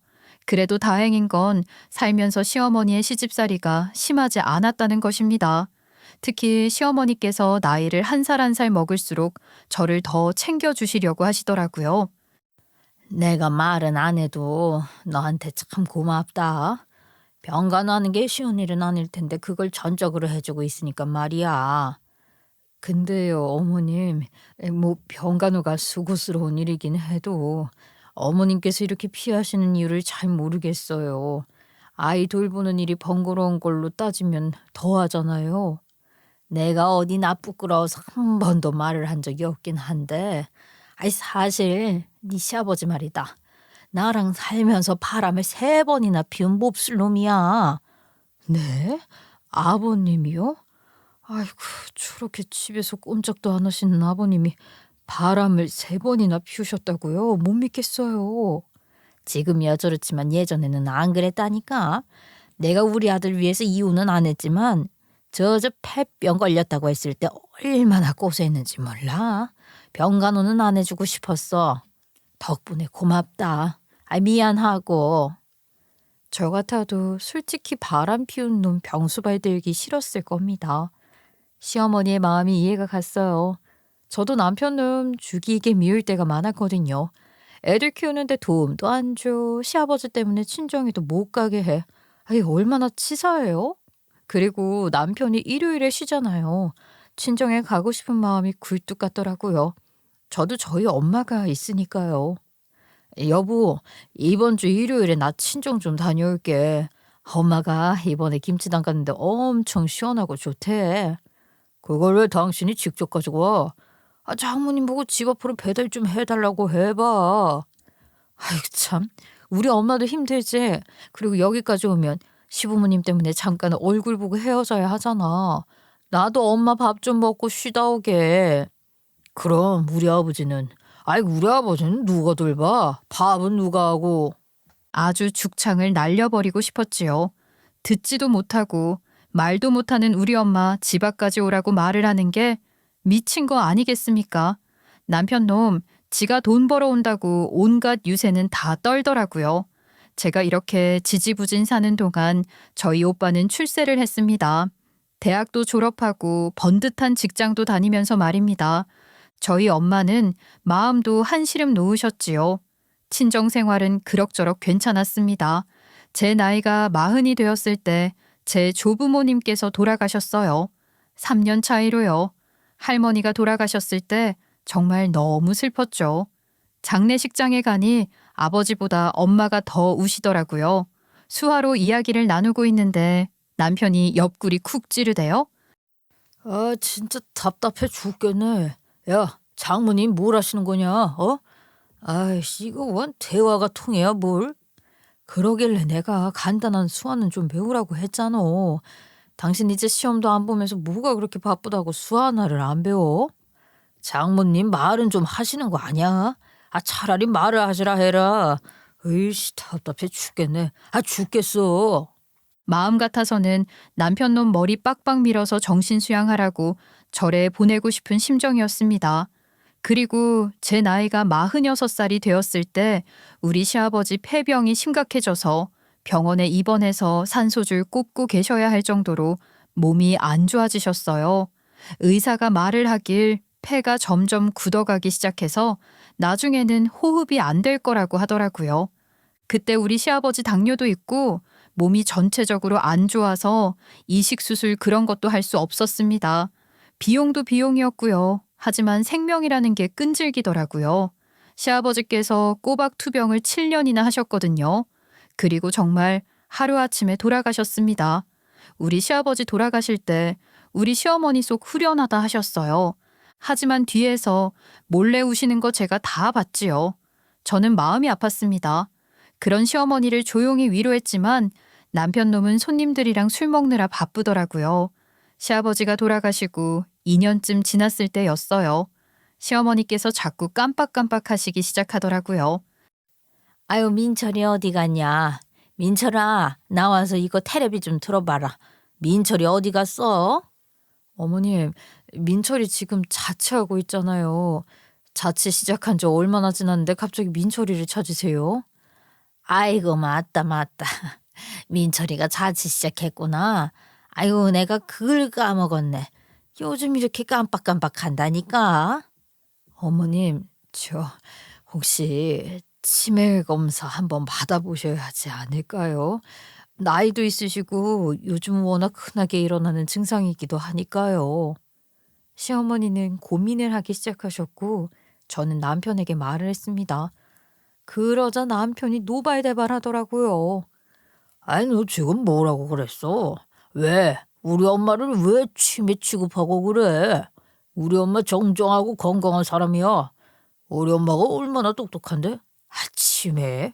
그래도 다행인 건 살면서 시어머니의 시집살이가 심하지 않았다는 것입니다. 특히 시어머니께서 나이를 한 살 한 살 먹을수록 저를 더 챙겨주시려고 하시더라고요. 내가 말은 안 해도 너한테 참 고맙다. 병간호하는 게 쉬운 일은 아닐 텐데 그걸 전적으로 해주고 있으니까 말이야. 근데요, 어머님, 뭐 병간호가 수고스러운 일이긴 해도 어머님께서 이렇게 피하시는 이유를 잘 모르겠어요. 아이 돌보는 일이 번거로운 걸로 따지면 더 하잖아요. 내가 어디 나 부끄러워서 한 번도 말을 한 적이 없긴 한데, 아이 사실 네 시아버지 말이다. 나랑 살면서 바람을 3번이나 피운 몹쓸 놈이야. 네? 아버님이요? 아이고, 저렇게 집에서 꼼짝도 안 하시는 아버님이 바람을 3번이나 피우셨다고요? 못 믿겠어요. 지금이야 저렇지만 예전에는 안 그랬다니까. 내가 우리 아들 위해서 이혼은 안 했지만 저 폐병 걸렸다고 했을 때 얼마나 고생했는지 몰라. 병간호는 안 해주고 싶었어. 덕분에 고맙다. 미안하고. 저 같아도 솔직히 바람 피운 놈 병수발 들기 싫었을 겁니다. 시어머니의 마음이 이해가 갔어요. 저도 남편은 죽이게 미울 때가 많았거든요. 애들 키우는데 도움도 안 줘. 시아버지 때문에 친정에도 못 가게 해. 얼마나 치사해요? 그리고 남편이 일요일에 쉬잖아요. 친정에 가고 싶은 마음이 굴뚝 같더라고요. 저도 저희 엄마가 있으니까요. 여보, 이번 주 일요일에 나 친정 좀 다녀올게. 엄마가 이번에 김치 담갔는데 엄청 시원하고 좋대. 그걸 왜 당신이 직접 가지고 와? 장모님 보고 집 앞으로 배달 좀 해달라고 해봐. 아이고 참, 우리 엄마도 힘들지. 그리고 여기까지 오면 시부모님 때문에 잠깐 얼굴 보고 헤어져야 하잖아. 나도 엄마 밥 좀 먹고 쉬다 오게. 그럼 우리 아버지는 우리 아버지는 누가 돌봐? 밥은 누가 하고? 아주 죽창을 날려버리고 싶었지요. 듣지도 못하고 말도 못하는 우리 엄마 집 앞까지 오라고 말을 하는 게 미친 거 아니겠습니까? 남편 놈 지가 돈 벌어온다고 온갖 유세는 다 떨더라고요. 제가 이렇게 지지부진 사는 동안 저희 오빠는 출세를 했습니다. 대학도 졸업하고 번듯한 직장도 다니면서 말입니다. 저희 엄마는 마음도 한시름 놓으셨지요. 친정 생활은 그럭저럭 괜찮았습니다. 제 나이가 40이 되었을 때 제 조부모님께서 돌아가셨어요. 3년 차이로요. 할머니가 돌아가셨을 때 정말 너무 슬펐죠. 장례식장에 가니 아버지보다 엄마가 더 우시더라고요. 수화로 이야기를 나누고 있는데 남편이 옆구리 쿡 찌르대요. 진짜 답답해 죽겠네. 야, 장모님 뭘 하시는 거냐? 아이씨, 이거 원 대화가 통해야 뭘? 그러길래 내가 간단한 수화는 좀 배우라고 했잖아. 당신 이제 시험도 안 보면서 뭐가 그렇게 바쁘다고 수화 하나를 안 배워? 장모님 말은 좀 하시는 거 아니야? 차라리 말을 하시라 해라. 으이씨, 답답해 죽겠네. 죽겠어. 마음 같아서는 남편 놈 머리 빡빡 밀어서 정신 수양하라고 절에 보내고 싶은 심정이었습니다. 그리고 제 나이가 46살이 되었을 때 우리 시아버지 폐병이 심각해져서 병원에 입원해서 산소줄 꽂고 계셔야 할 정도로 몸이 안 좋아지셨어요. 의사가 말을 하길 폐가 점점 굳어가기 시작해서 나중에는 호흡이 안 될 거라고 하더라고요. 그때 우리 시아버지 당뇨도 있고 몸이 전체적으로 안 좋아서 이식수술 그런 것도 할 수 없었습니다. 비용도 비용이었고요. 하지만 생명이라는 게 끈질기더라고요. 시아버지께서 꼬박 투병을 7년이나 하셨거든요. 그리고 정말 하루아침에 돌아가셨습니다. 우리 시아버지 돌아가실 때 우리 시어머니 속 후련하다 하셨어요. 하지만 뒤에서 몰래 우시는 거 제가 다 봤지요. 저는 마음이 아팠습니다. 그런 시어머니를 조용히 위로했지만 남편 놈은 손님들이랑 술 먹느라 바쁘더라고요. 시아버지가 돌아가시고 2년쯤 지났을 때였어요. 시어머니께서 자꾸 깜빡깜빡 하시기 시작하더라고요. 아유, 민철이 어디 갔냐? 민철아, 나와서 이거 테레비 좀 틀어봐라. 민철이 어디 갔어? 어머님, 민철이 지금 자취하고 있잖아요. 자취 시작한 지 얼마나 지났는데 갑자기 민철이를 찾으세요? 아이고, 맞다, 맞다. 민철이가 자취 시작했구나. 아이고, 내가 그걸 까먹었네. 요즘 이렇게 깜빡깜빡 한다니까. 어머님, 저 혹시 치매 검사 한번 받아보셔야 하지 않을까요? 나이도 있으시고 요즘 워낙 흔하게 일어나는 증상이기도 하니까요. 시어머니는 고민을 하기 시작하셨고 저는 남편에게 말을 했습니다. 그러자 남편이 노발대발하더라고요. 아니, 너 지금 뭐라고 그랬어? 왜? 우리 엄마를 왜 치매 취급하고 그래? 우리 엄마 정정하고 건강한 사람이야. 우리 엄마가 얼마나 똑똑한데? 아, 치매?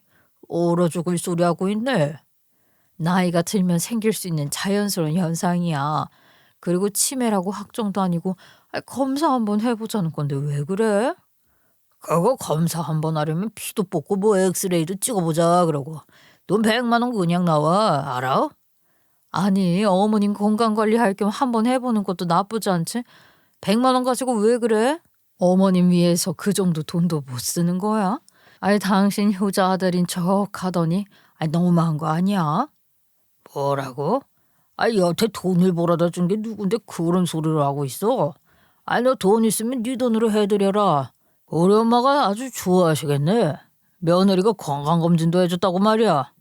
얼어 죽을 소리 하고 있네. 나이가 들면 생길 수 있는 자연스러운 현상이야. 그리고 치매라고 확정도 아니고 검사 한번 해보자는 건데 왜 그래? 그거 검사 한번 하려면 피도 뽑고 뭐 엑스레이도 찍어보자 그러고 돈 100만 원 그냥 나와. 알아? 아니 어머님 건강관리할 겸 한번 해보는 것도 나쁘지 않지? 100만 원 가지고 왜 그래? 어머님 위해서 그 정도 돈도 못 쓰는 거야? 아니 당신 효자 아들인 척 하더니 너무한 거 아니야? 뭐라고? 아, 여태 돈을 벌어다 준 게 누군데 그런 소리를 하고 있어? 아니, 너 돈 있으면 네 돈으로 해드려라. 우리 엄마가 아주 좋아하시겠네. 며느리가 건강검진도 해줬다고 말이야.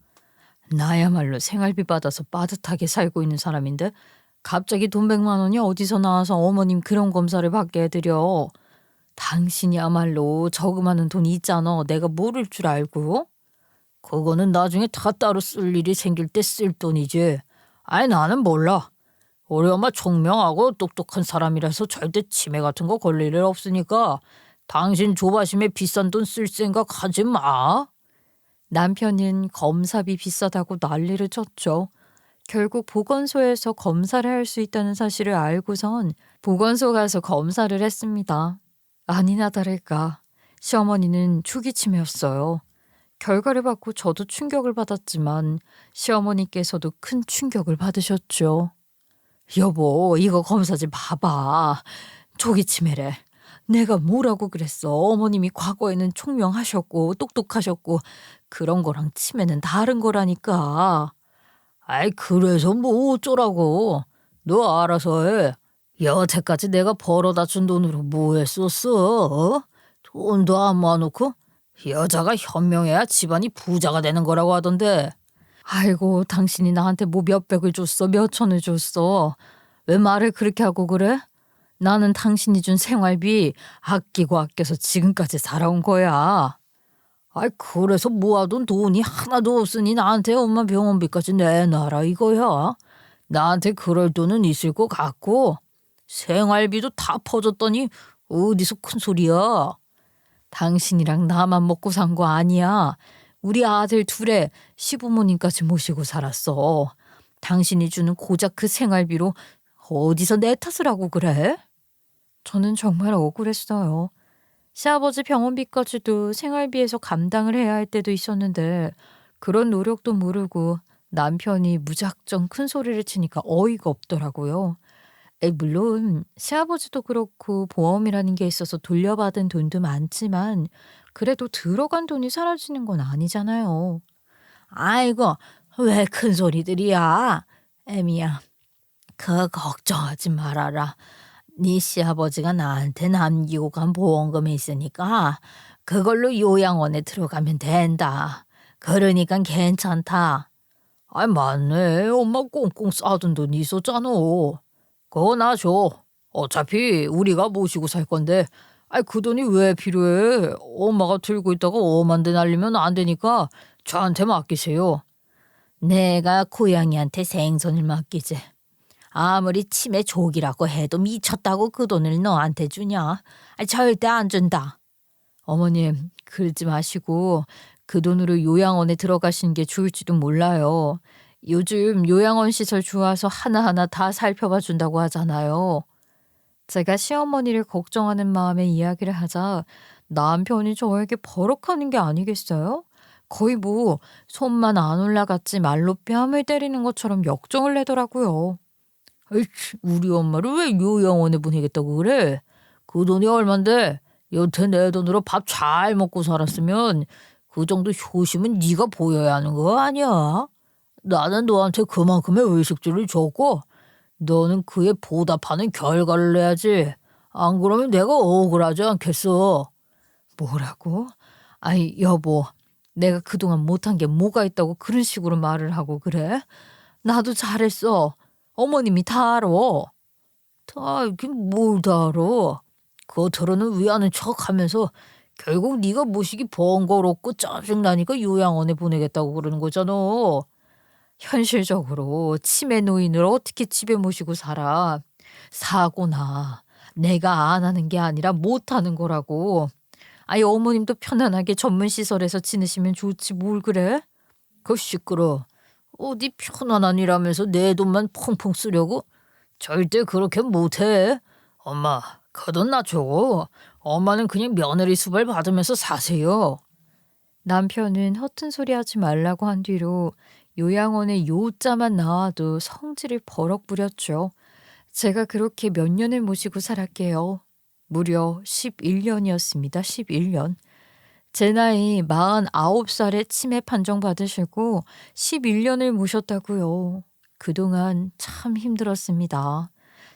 나야말로 생활비 받아서 빠듯하게 살고 있는 사람인데 갑자기 돈 100만 원이 어디서 나와서 어머님 그런 검사를 받게 해드려. 당신이야말로 저금하는 돈이 있잖아. 내가 모를 줄 알고. 그거는 나중에 다 따로 쓸 일이 생길 때 쓸 돈이지. 아니, 나는 몰라. 우리 엄마 총명하고 똑똑한 사람이라서 절대 치매 같은 거 걸릴 일 없으니까 당신 조바심에 비싼 돈 쓸 생각 하지 마. 남편은 검사비 비싸다고 난리를 쳤죠. 결국 보건소에서 검사를 할 수 있다는 사실을 알고선 보건소 가서 검사를 했습니다. 아니나 다를까 시어머니는 초기치매였어요. 결과를 받고 저도 충격을 받았지만 시어머니께서도 큰 충격을 받으셨죠. 여보, 이거 검사 좀 봐봐. 초기치매래. 내가 뭐라고 그랬어. 어머님이 과거에는 총명하셨고 똑똑하셨고 그런 거랑 치매는 다른 거라니까. 아이, 그래서 뭐 어쩌라고. 너 알아서 해. 여태까지 내가 벌어다 준 돈으로 뭐 했었어? 어? 돈도 안 모아놓고 여자가 현명해야 집안이 부자가 되는 거라고 하던데. 아이고, 당신이 나한테 뭐 몇백을 줬어, 몇천을 줬어. 왜 말을 그렇게 하고 그래? 나는 당신이 준 생활비 아끼고 아껴서 지금까지 살아온 거야. 아이, 그래서 모아둔 돈이 하나도 없으니 나한테 엄마 병원비까지 내놔라 이거야. 나한테 그럴 돈은 있을 것 같고 생활비도 다 퍼줬더니 어디서 큰 소리야. 당신이랑 나만 먹고 산 거 아니야. 우리 아들 둘에 시부모님까지 모시고 살았어. 당신이 주는 고작 그 생활비로 어디서 내 탓을 하고 그래? 저는 정말 억울했어요. 시아버지 병원비까지도 생활비에서 감당을 해야 할 때도 있었는데 그런 노력도 모르고 남편이 무작정 큰 소리를 치니까 어이가 없더라고요. 물론 시아버지도 그렇고 보험이라는 게 있어서 돌려받은 돈도 많지만 그래도 들어간 돈이 사라지는 건 아니잖아요. 아이고, 왜 큰 소리들이야. 애미야, 그 걱정하지 말아라. 네 시아버지가 나한테 남기고 간 보험금이 있으니까 그걸로 요양원에 들어가면 된다. 그러니까 괜찮다. 아, 맞네. 엄마 꽁꽁 싸둔 돈이 있었잖아. 그거 나 줘. 어차피 우리가 모시고 살 건데 그 돈이 왜 필요해? 엄마가 들고 있다가 엄한 데 날리면 안 되니까 저한테 맡기세요. 내가 고양이한테 생선을 맡기지. 아무리 치매 족이라고 해도 미쳤다고 그 돈을 너한테 주냐? 절대 안 준다. 어머님, 그러지 마시고 그 돈으로 요양원에 들어가시는 게 좋을지도 몰라요. 요즘 요양원 시설 좋아서 하나하나 다 살펴봐 준다고 하잖아요. 제가 시어머니를 걱정하는 마음에 이야기를 하자 남편이 저에게 버럭하는 게 아니겠어요? 거의 뭐 손만 안 올라갔지 말로 뺨을 때리는 것처럼 역정을 내더라고요. 에이치, 우리 엄마를 왜 요양원에 보내겠다고 그래? 그 돈이 얼만데? 여태 내 돈으로 밥 잘 먹고 살았으면 그 정도 효심은 네가 보여야 하는 거 아니야? 나는 너한테 그만큼의 의식주를 줬고 너는 그에 보답하는 결과를 내야지. 안 그러면 내가 억울하지 않겠어. 뭐라고? 아이 여보, 내가 그동안 못한 게 뭐가 있다고 그런 식으로 말을 하고 그래? 나도 잘했어. 어머님이 다 알아. 다 이게 뭘 다 알아? 겉으로는 위하는 척하면서 결국 네가 모시기 번거롭고 짜증나니까 요양원에 보내겠다고 그러는 거잖아. 현실적으로 치매 노인을 어떻게 집에 모시고 살아? 사고나 내가 안 하는 게 아니라 못 하는 거라고. 아예 어머님도 편안하게 전문 시설에서 지내시면 좋지 뭘 그래? 그 시끄러. 어디 편안한 일하면서 내 돈만 펑펑 쓰려고? 절대 그렇게 못해. 엄마, 그 돈 놔줘. 엄마는 그냥 며느리 수발 받으면서 사세요. 남편은 허튼 소리 하지 말라고 한 뒤로 요양원에 요자만 나와도 성질을 버럭 부렸죠. 제가 그렇게 몇 년을 모시고 살았게요. 무려 11년이었습니다. 11년. 제 나이 49살에 치매 판정 받으시고 11년을 모셨다고요. 그동안 참 힘들었습니다.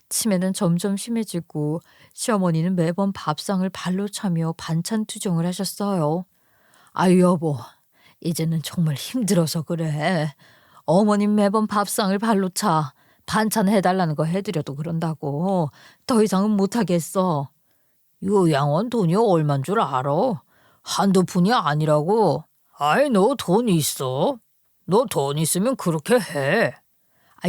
치매는 점점 심해지고 시어머니는 매번 밥상을 발로 차며 반찬 투정을 하셨어요. 아유 여보, 이제는 정말 힘들어서 그래. 어머님 매번 밥상을 발로 차. 반찬 해달라는 거 해드려도 그런다고. 더 이상은 못하겠어. 요양원 돈이 얼만 줄 알아? 한두 푼이 아니라고. 아이 너 돈 있어? 너 돈 있으면 그렇게 해.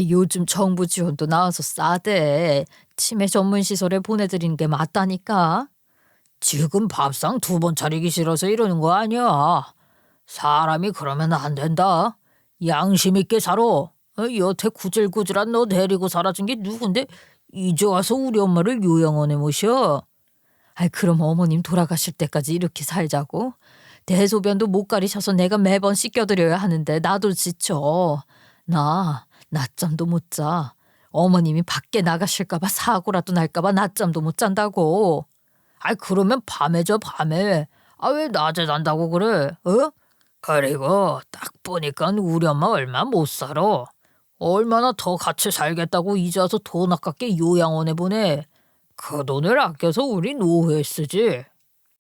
요즘 정부 지원도 나와서 싸대. 치매 전문 시설에 보내드리는 게 맞다니까. 지금 밥상 2번 차리기 싫어서 이러는 거 아니야. 사람이 그러면 안 된다. 양심 있게 살아. 여태 구질구질한 너 데리고 살아준 게 누군데 이제 와서 우리 엄마를 요양원에 모셔. 그럼 어머님 돌아가실 때까지 이렇게 살자고? 대소변도 못 가리셔서 내가 매번 씻겨드려야 하는데 나도 지쳐. 나 낮잠도 못 자. 어머님이 밖에 나가실까봐 사고라도 날까봐 낮잠도 못 잔다고. 그러면 밤에 자 밤에. 왜 낮에 잔다고 그래? 어? 그리고 딱 보니까 우리 엄마 얼마 못 살아. 얼마나 더 같이 살겠다고 이제 와서 돈 아깝게 요양원에 보내. 그 돈을 아껴서 우리 노후에 쓰지.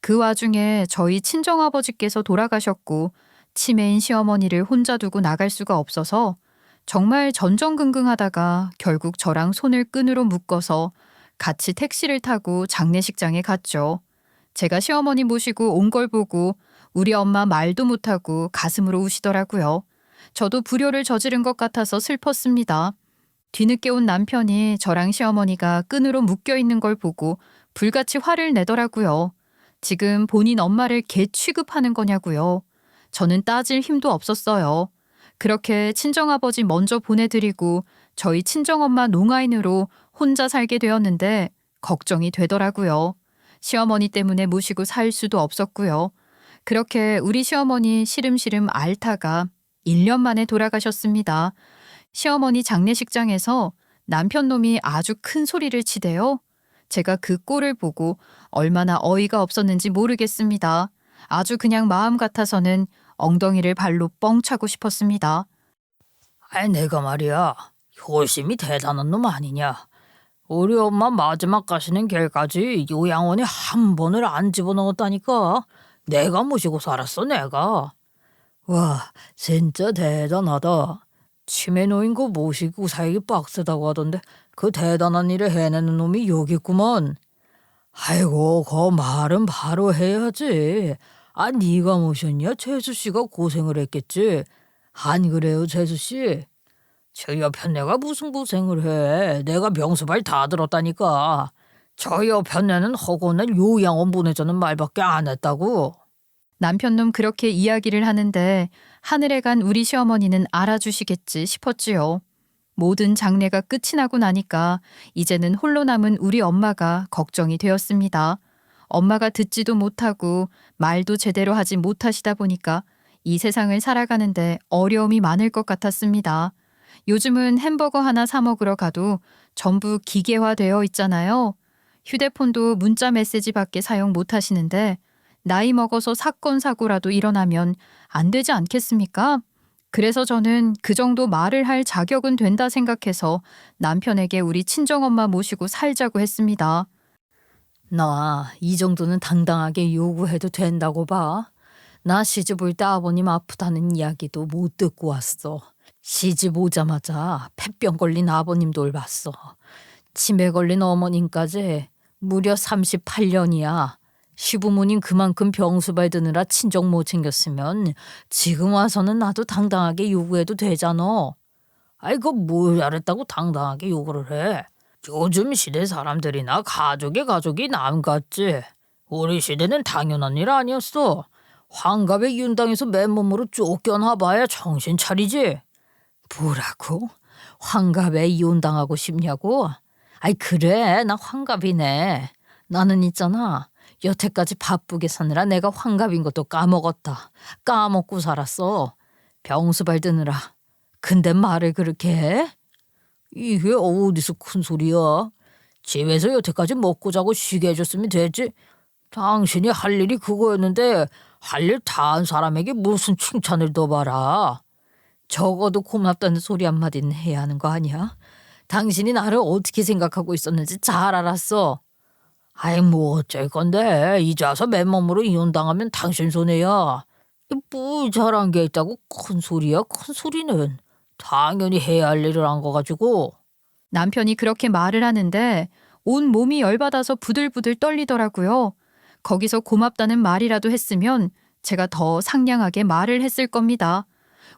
그 와중에 저희 친정아버지께서 돌아가셨고 치매인 시어머니를 혼자 두고 나갈 수가 없어서 정말 전전긍긍하다가 결국 저랑 손을 끈으로 묶어서 같이 택시를 타고 장례식장에 갔죠. 제가 시어머니 모시고 온 걸 보고 우리 엄마 말도 못하고 가슴으로 우시더라고요. 저도 불효를 저지른 것 같아서 슬펐습니다. 뒤늦게 온 남편이 저랑 시어머니가 끈으로 묶여 있는 걸 보고 불같이 화를 내더라고요. 지금 본인 엄마를 개 취급하는 거냐고요. 저는 따질 힘도 없었어요. 그렇게 친정아버지 먼저 보내드리고 저희 친정엄마 농아인으로 혼자 살게 되었는데 걱정이 되더라고요. 시어머니 때문에 모시고 살 수도 없었고요. 그렇게 우리 시어머니 시름시름 앓다가 1년 만에 돌아가셨습니다. 시어머니 장례식장에서 남편 놈이 아주 큰 소리를 치대요. 제가 그 꼴을 보고 얼마나 어이가 없었는지 모르겠습니다. 아주 그냥 마음 같아서는 엉덩이를 발로 뻥 차고 싶었습니다. 내가 말이야. 효심이 대단한 놈 아니냐. 우리 엄마 마지막 가시는 길까지 요양원에 한 번을 안 집어넣었다니까. 내가 모시고 살았어 내가. 와 진짜 대단하다. 치매 노인 거 모시고 살기 빡세다고 하던데 그 대단한 일을 해내는 놈이 여기 있구먼. 아이고 그 말은 바로 해야지. 네가 모셨냐? 재수씨가 고생을 했겠지. 안 그래요 재수씨? 저 옆에 내가 무슨 고생을 해. 내가 명수발 다 들었다니까. 저 옆에 내는 허구날 요양원 보내자는 말밖에 안 했다고. 남편놈 그렇게 이야기를 하는데 하늘에 간 우리 시어머니는 알아주시겠지 싶었지요. 모든 장례가 끝이 나고 나니까 이제는 홀로 남은 우리 엄마가 걱정이 되었습니다. 엄마가 듣지도 못하고 말도 제대로 하지 못하시다 보니까 이 세상을 살아가는데 어려움이 많을 것 같았습니다. 요즘은 햄버거 하나 사 먹으러 가도 전부 기계화되어 있잖아요. 휴대폰도 문자 메시지밖에 사용 못 하시는데 나이 먹어서 사건 사고라도 일어나면 안 되지 않겠습니까? 그래서 저는 그 정도 말을 할 자격은 된다 생각해서 남편에게 우리 친정엄마 모시고 살자고 했습니다. 나 이 정도는 당당하게 요구해도 된다고 봐. 나 시집 올 때 아버님 아프다는 이야기도 못 듣고 왔어. 시집 오자마자 폐병 걸린 아버님 돌봤어. 치매 걸린 어머님까지 무려 38년이야. 시부모님 그만큼 병수발 드느라 친정 못 챙겼으면 지금 와서는 나도 당당하게 요구해도 되잖아. 아이고 뭘 잘했다고 당당하게 요구를 해. 요즘 시대 사람들이나 가족의 가족이 남 같지. 우리 시대는 당연한 일 아니었어. 환갑에 윤당에서 맨몸으로 쫓겨나봐야 정신 차리지. 뭐라고? 환갑에 이혼당하고 싶냐고? 아이 그래 나 환갑이네. 나는 있잖아. 여태까지 바쁘게 사느라 내가 환갑인 것도 까먹었다. 까먹고 살았어. 병수발 드느라. 근데 말을 그렇게 해? 이게 어디서 큰 소리야? 집에서 여태까지 먹고 자고 쉬게 해줬으면 되지. 당신이 할 일이 그거였는데 할 일 다 한 사람에게 무슨 칭찬을 더 바라. 적어도 고맙다는 소리 한마디는 해야 하는 거 아니야? 당신이 나를 어떻게 생각하고 있었는지 잘 알았어. 아이 뭐 어쩔 건데 이제 와서 맨몸으로 이혼당하면 당신 손해야. 뭐 잘한 게 있다고 큰 소리야 큰 소리는. 당연히 해야 할 일을 한 거 가지고. 남편이 그렇게 말을 하는데 온 몸이 열받아서 부들부들 떨리더라고요. 거기서 고맙다는 말이라도 했으면 제가 더 상냥하게 말을 했을 겁니다.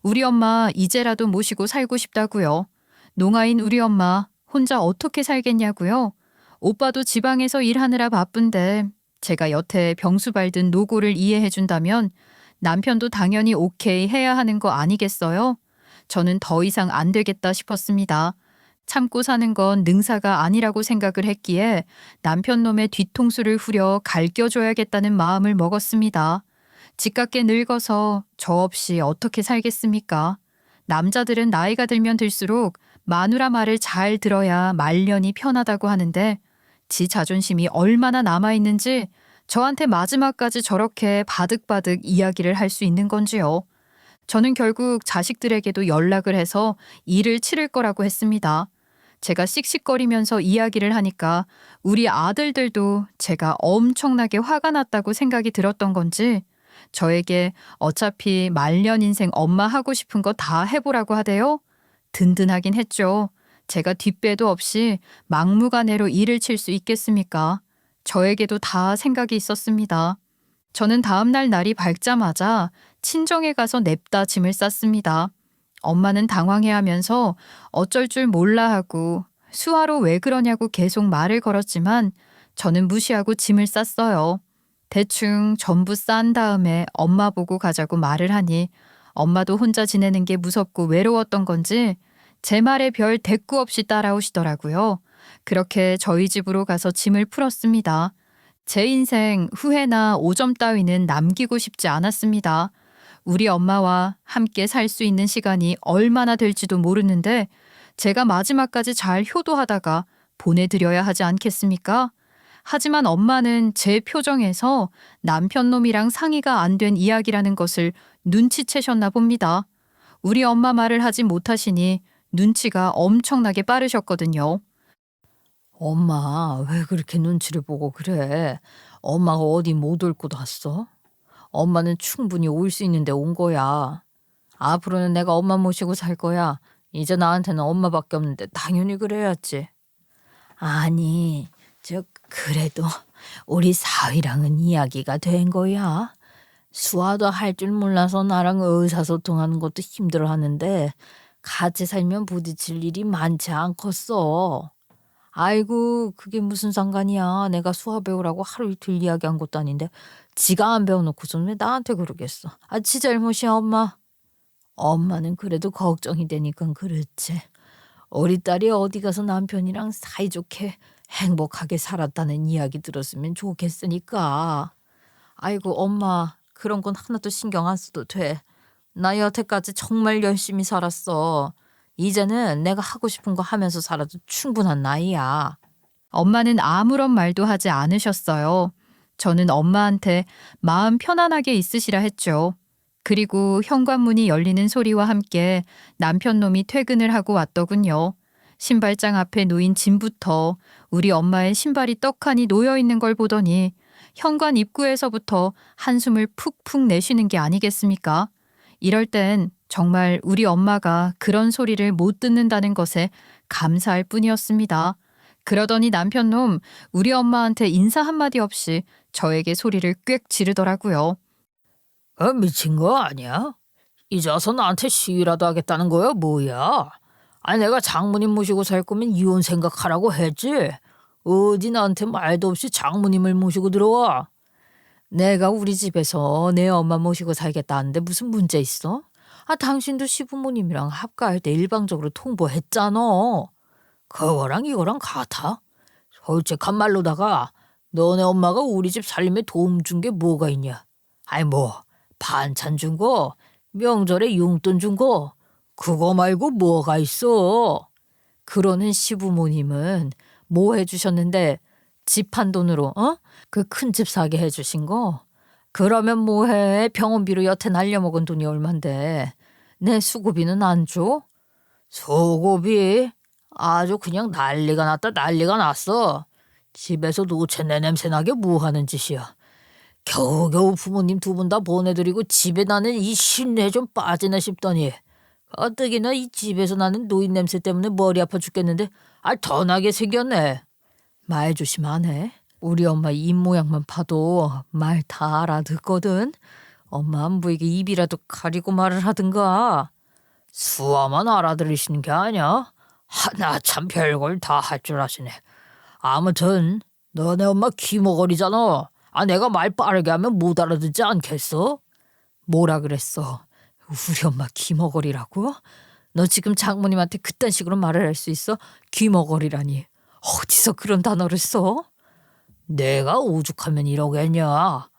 우리 엄마 이제라도 모시고 살고 싶다고요. 농아인 우리 엄마 혼자 어떻게 살겠냐고요. 오빠도 지방에서 일하느라 바쁜데 제가 여태 병수발 든 노고를 이해해 준다면 남편도 당연히 오케이 해야 하는 거 아니겠어요? 저는 더 이상 안 되겠다 싶었습니다. 참고 사는 건 능사가 아니라고 생각을 했기에 남편 놈의 뒤통수를 후려 갈겨줘야겠다는 마음을 먹었습니다. 집값게 늙어서 저 없이 어떻게 살겠습니까? 남자들은 나이가 들면 들수록 마누라 말을 잘 들어야 말년이 편하다고 하는데 지 자존심이 얼마나 남아있는지 저한테 마지막까지 저렇게 바득바득 이야기를 할 수 있는 건지요. 저는 결국 자식들에게도 연락을 해서 일을 치를 거라고 했습니다. 제가 씩씩거리면서 이야기를 하니까 우리 아들들도 제가 엄청나게 화가 났다고 생각이 들었던 건지 저에게 어차피 말년 인생 엄마 하고 싶은 거 다 해보라고 하대요. 든든하긴 했죠. 제가 뒷배도 없이 막무가내로 일을 칠 수 있겠습니까? 저에게도 다 생각이 있었습니다. 저는 다음날 날이 밝자마자 친정에 가서 냅다 짐을 쌌습니다. 엄마는 당황해하면서 어쩔 줄 몰라 하고 수화로 왜 그러냐고 계속 말을 걸었지만 저는 무시하고 짐을 쌌어요. 대충 전부 싼 다음에 엄마 보고 가자고 말을 하니 엄마도 혼자 지내는 게 무섭고 외로웠던 건지 제 말에 별 대꾸 없이 따라오시더라고요. 그렇게 저희 집으로 가서 짐을 풀었습니다. 제 인생 후회나 오점 따위는 남기고 싶지 않았습니다. 우리 엄마와 함께 살 수 있는 시간이 얼마나 될지도 모르는데 제가 마지막까지 잘 효도하다가 보내드려야 하지 않겠습니까? 하지만 엄마는 제 표정에서 남편 놈이랑 상의가 안 된 이야기라는 것을 눈치채셨나 봅니다. 우리 엄마 말을 하지 못하시니 눈치가 엄청나게 빠르셨거든요. 엄마 왜 그렇게 눈치를 보고 그래? 엄마가 어디 못 올 곳 왔어? 엄마는 충분히 올 수 있는데 온 거야. 앞으로는 내가 엄마 모시고 살 거야. 이제 나한테는 엄마밖에 없는데 당연히 그래야지. 아니, 그래도 우리 사위랑은 이야기가 된 거야. 수아도 할 줄 몰라서 나랑 의사소통하는 것도 힘들어하는데 같이 살면 부딪힐 일이 많지 않겠어. 아이고 그게 무슨 상관이야. 내가 수화 배우라고 하루 이틀 이야기한 것도 아닌데 지가 안 배워놓고서는 왜 나한테 그러겠어. 아, 지 잘못이야 엄마. 엄마는 그래도 걱정이 되니까 그렇지. 우리 딸이 어디 가서 남편이랑 사이좋게 행복하게 살았다는 이야기 들었으면 좋겠으니까. 아이고 엄마 그런 건 하나도 신경 안 써도 돼. 나 여태까지 정말 열심히 살았어. 이제는 내가 하고 싶은 거 하면서 살아도 충분한 나이야. 엄마는 아무런 말도 하지 않으셨어요. 저는 엄마한테 마음 편안하게 있으시라 했죠. 그리고 현관문이 열리는 소리와 함께 남편 놈이 퇴근을 하고 왔더군요. 신발장 앞에 놓인 짐부터 우리 엄마의 신발이 떡하니 놓여 있는 걸 보더니 현관 입구에서부터 한숨을 푹푹 내쉬는 게 아니겠습니까? 이럴 땐 정말 우리 엄마가 그런 소리를 못 듣는다는 것에 감사할 뿐이었습니다. 그러더니 남편놈 우리 엄마한테 인사 한마디 없이 저에게 소리를 꽥 지르더라고요. 미친 거 아니야? 이제 와서 나한테 시위라도 하겠다는 거야 뭐야? 아니 내가 장모님 모시고 살 거면 이혼 생각하라고 했지. 어디 나한테 말도 없이 장모님을 모시고 들어와. 내가 우리 집에서 내 엄마 모시고 살겠다는데 무슨 문제 있어? 당신도 시부모님이랑 합가할 때 일방적으로 통보했잖아. 그거랑 이거랑 같아? 솔직한 말로다가 너네 엄마가 우리 집 살림에 도움 준 게 뭐가 있냐? 뭐 반찬 준 거, 명절에 용돈 준 거, 그거 말고 뭐가 있어? 그러는 시부모님은 뭐 해주셨는데 집 한 돈으로 그 큰 집 사게 해주신 거? 그러면 뭐해? 병원비로 여태 날려먹은 돈이 얼만데 내 수고비는 안 줘? 수고비? 아주 그냥 난리가 났다 난리가 났어. 집에서 노체내 냄새 나게 뭐 하는 짓이야. 겨우겨우 부모님 두 분 다 보내드리고 집에 나는 이 신내 좀 빠지나 싶더니 어떡이나 이 집에서 나는 노인 냄새 때문에 머리 아파 죽겠는데 더 나게 생겼네. 말 조심 안 해? 우리 엄마 입 모양만 봐도 말 다 알아듣거든. 엄마 안 보이게 입이라도 가리고 말을 하든가. 수화만 알아들으시는 게 아니야. 하나 참 별걸 다 할 줄 아시네. 아무튼 너네 엄마 귀머거리잖아. 내가 말 빠르게 하면 못 알아듣지 않겠어? 뭐라 그랬어? 우리 엄마 귀머거리라고? 너 지금 장모님한테 그딴 식으로 말을 할 수 있어? 귀머거리라니. 어디서 그런 단어를 써? 내가 오죽하면 이러겠냐.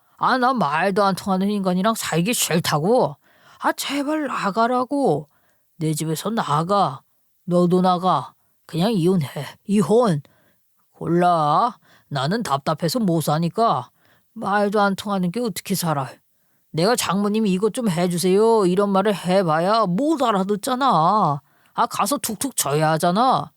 나 말도 안 통하는 인간이랑 살기 싫다고. 제발 나가라고. 내 집에서 나가. 너도 나가. 그냥 이혼해. 이혼. 골라. 나는 답답해서 못 사니까. 말도 안 통하는 게 어떻게 살아. 내가 장모님이 이것 좀 해주세요 이런 말을 해봐야 못 알아듣잖아. 가서 툭툭 쳐야 하잖아.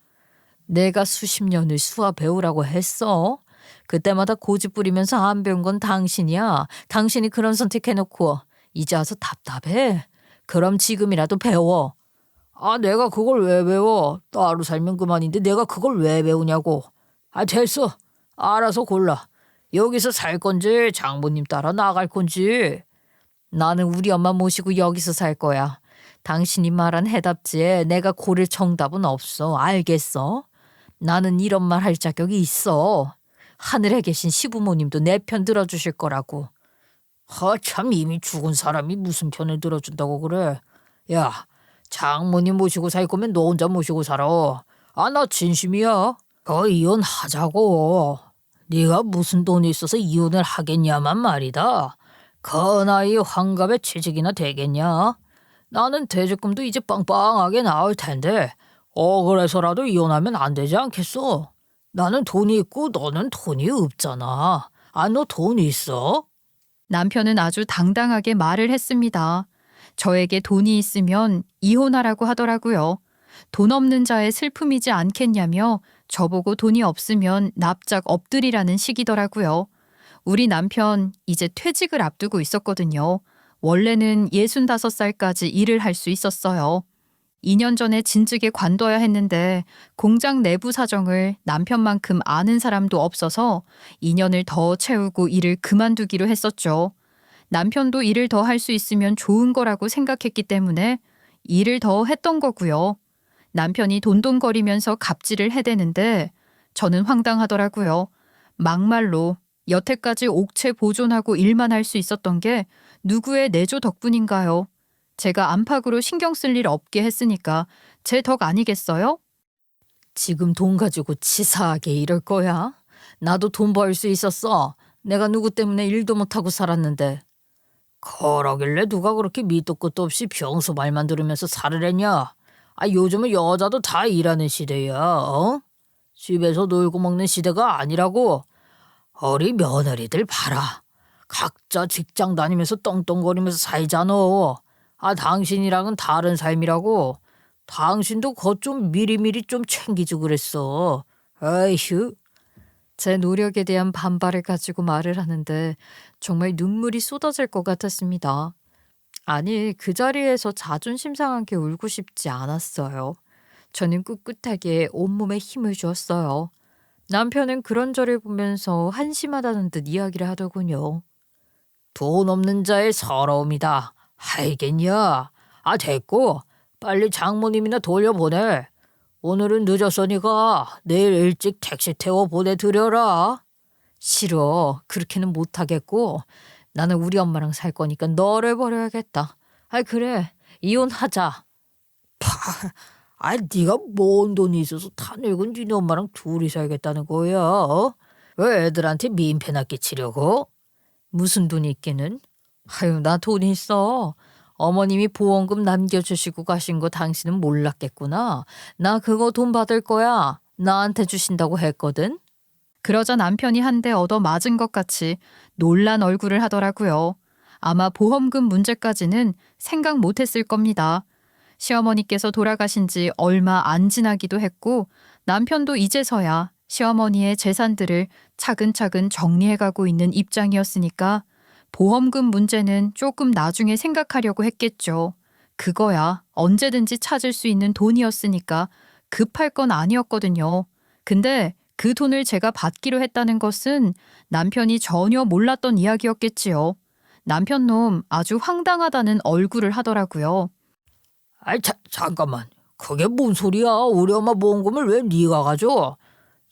내가 수십 년을 수화 배우라고 했어. 그때마다 고집 부리면서 안 배운 건 당신이야. 당신이 그런 선택해놓고 이제 와서 답답해. 그럼 지금이라도 배워. 내가 그걸 왜 배워? 따로 살면 그만인데 내가 그걸 왜 배우냐고. 됐어. 알아서 골라. 여기서 살 건지 장모님 따라 나갈 건지. 나는 우리 엄마 모시고 여기서 살 거야. 당신이 말한 해답지에 내가 고를 정답은 없어. 알겠어? 나는 이런 말 할 자격이 있어. 하늘에 계신 시부모님도 내 편 들어주실 거라고. 참 이미 죽은 사람이 무슨 편을 들어준다고 그래. 야, 장모님 모시고 살 거면 너 혼자 모시고 살아. 나 진심이야. 이혼하자고. 네가 무슨 돈이 있어서 이혼을 하겠냐만 말이다. 그 나이에 환갑에 취직이나 되겠냐? 나는 퇴직금도 이제 빵빵하게 나올 텐데 억울해서라도 이혼하면 안 되지 않겠어? 나는 돈이 있고 너는 돈이 없잖아. 너 돈 있어? 남편은 아주 당당하게 말을 했습니다. 저에게 돈이 있으면 이혼하라고 하더라고요. 돈 없는 자의 슬픔이지 않겠냐며 저보고 돈이 없으면 납작 엎드리라는 식이더라고요. 우리 남편 이제 퇴직을 앞두고 있었거든요. 원래는 65살까지 일을 할 수 있었어요. 2년 전에 진즉에 관둬야 했는데 공장 내부 사정을 남편만큼 아는 사람도 없어서 2년을 더 채우고 일을 그만두기로 했었죠. 남편도 일을 더 할 수 있으면 좋은 거라고 생각했기 때문에 일을 더 했던 거고요. 남편이 돈돈거리면서 갑질을 해대는데 저는 황당하더라고요. 막말로 여태까지 옥체 보존하고 일만 할 수 있었던 게 누구의 내조 덕분인가요? 제가 안팎으로 신경 쓸 일 없게 했으니까 제 덕 아니겠어요? 지금 돈 가지고 치사하게 이럴 거야? 나도 돈 벌 수 있었어. 내가 누구 때문에 일도 못하고 살았는데. 그러길래 누가 그렇게 밑도 끝도 없이 병수 말만 들으면서 살을 했냐? 요즘은 여자도 다 일하는 시대야. 어? 집에서 놀고 먹는 시대가 아니라고. 어리 며느리들 봐라. 각자 직장 다니면서 떵떵거리면서 살잖아. 당신이랑은 다른 삶이라고. 당신도 그것 좀 미리미리 좀 챙기지 그랬어. 에휴. 제 노력에 대한 반발을 가지고 말을 하는데 정말 눈물이 쏟아질 것 같았습니다. 아니, 그 자리에서 자존심 상하게 울고 싶지 않았어요. 저는 꿋꿋하게 온몸에 힘을 주었어요. 남편은 그런 저를 보면서 한심하다는 듯 이야기를 하더군요. 돈 없는 자의 서러움이다. 알겠냐? 됐고. 빨리 장모님이나 돌려보내. 오늘은 늦었으니까 내일 일찍 택시 태워 보내드려라. 싫어. 그렇게는 못하겠고 나는 우리 엄마랑 살 거니까 너를 버려야겠다. 그래. 이혼하자. 네가 뭔 돈이 있어서 다 늙은 니네 엄마랑 둘이 살겠다는 거야? 어? 왜 애들한테 민폐나 끼치려고? 무슨 돈이 있기는? 나 돈 있어. 어머님이 보험금 남겨주시고 가신 거 당신은 몰랐겠구나. 나 그거 돈 받을 거야. 나한테 주신다고 했거든. 그러자 남편이 한 대 얻어 맞은 것 같이 놀란 얼굴을 하더라고요. 아마 보험금 문제까지는 생각 못했을 겁니다. 시어머니께서 돌아가신 지 얼마 안 지나기도 했고 남편도 이제서야 시어머니의 재산들을 차근차근 정리해가고 있는 입장이었으니까 보험금 문제는 조금 나중에 생각하려고 했겠죠. 그거야 언제든지 찾을 수 있는 돈이었으니까 급할 건 아니었거든요. 근데 그 돈을 제가 받기로 했다는 것은 남편이 전혀 몰랐던 이야기였겠지요. 남편 놈 아주 황당하다는 얼굴을 하더라고요. 잠깐만. 그게 뭔 소리야? 우리 엄마 보험금을 왜 네가 가져?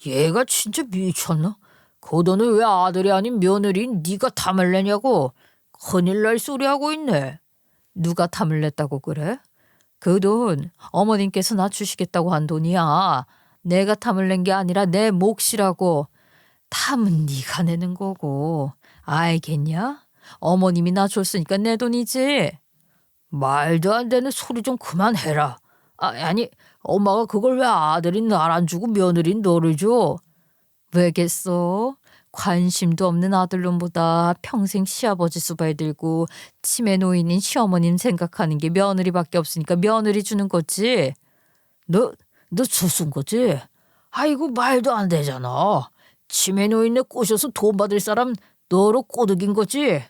얘가 진짜 미쳤나? 그 돈을 왜 아들이 아닌 며느리인 네가 탐을 내냐고. 큰일 날 소리 하고 있네. 누가 탐을 냈다고 그래? 그 돈 어머님께서 나 주시겠다고 한 돈이야. 내가 탐을 낸 게 아니라 내 몫이라고. 탐은 네가 내는 거고. 알겠냐? 어머님이 나 줬으니까 내 돈이지. 말도 안 되는 소리 좀 그만해라. 엄마가 그걸 왜 아들인 날 안 주고 며느리인 너를 줘? 왜겠어? 관심도 없는 아들놈보다 평생 시아버지 수발 들고 치매 노인인 시어머님 생각하는 게 며느리밖에 없으니까 며느리 주는 거지. 너 주순 거지? 아이고 말도 안 되잖아. 치매 노인네 꼬셔서 돈 받을 사람 너로 꼬드긴 거지?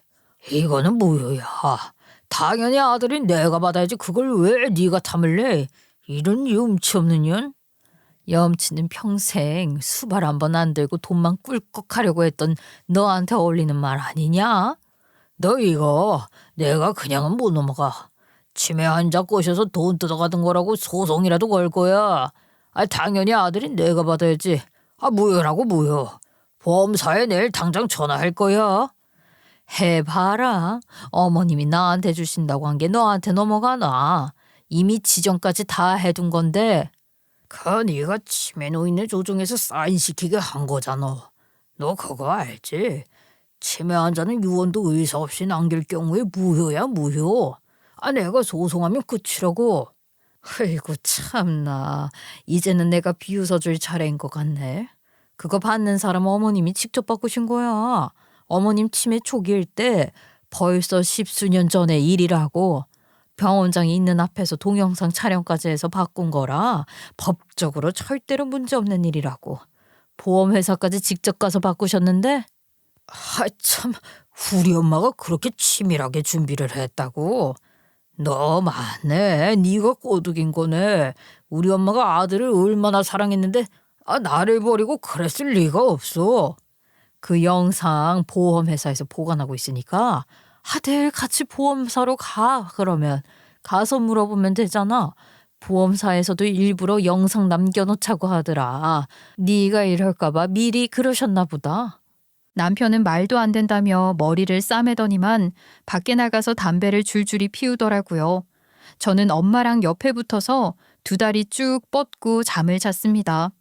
이거는 무효야. 당연히 아들인 내가 받아야지 그걸 왜 네가 탐을 내? 이런 염치 없는 년? 염치는 평생 수발 한 번 안 들고 돈만 꿀꺽 하려고 했던 너한테 어울리는 말 아니냐? 너 이거 내가 그냥은 못 넘어가. 치매 환자 꼬셔서 돈 뜯어가던 거라고 소송이라도 걸 거야. 당연히 아들인 내가 받아야지. 무효라고 무효. 보험사에 내일 당장 전화할 거야. 해봐라. 어머님이 나한테 주신다고 한 게 너한테 넘어가나. 이미 지정까지 다 해둔 건데. 네가 치매 노인네 조정해서 사인시키게 한 거잖아. 너 그거 알지? 치매 환자는 유언도 의사 없이 남길 경우에 무효야 무효. 내가 소송하면 끝이라고. 아이고 참나. 이제는 내가 비웃어 줄 차례인 것 같네. 그거 받는 사람 어머님이 직접 바꾸신 거야. 어머님 치매 초기일 때 벌써 10수년 전에 일이라고. 병원장이 있는 앞에서 동영상 촬영까지 해서 바꾼 거라 법적으로 절대로 문제없는 일이라고. 보험회사까지 직접 가서 바꾸셨는데. 참, 우리 엄마가 그렇게 치밀하게 준비를 했다고? 너 맞네. 네가 꼬드긴 거네. 우리 엄마가 아들을 얼마나 사랑했는데 나를 버리고 그랬을 리가 없어. 그 영상 보험회사에서 보관하고 있으니까 아들 같이 보험사로 가. 그러면 가서 물어보면 되잖아. 보험사에서도 일부러 영상 남겨놓자고 하더라. 네가 이럴까 봐 미리 그러셨나 보다. 남편은 말도 안 된다며 머리를 싸매더니만 밖에 나가서 담배를 줄줄이 피우더라고요. 저는 엄마랑 옆에 붙어서 두 다리 쭉 뻗고 잠을 잤습니다.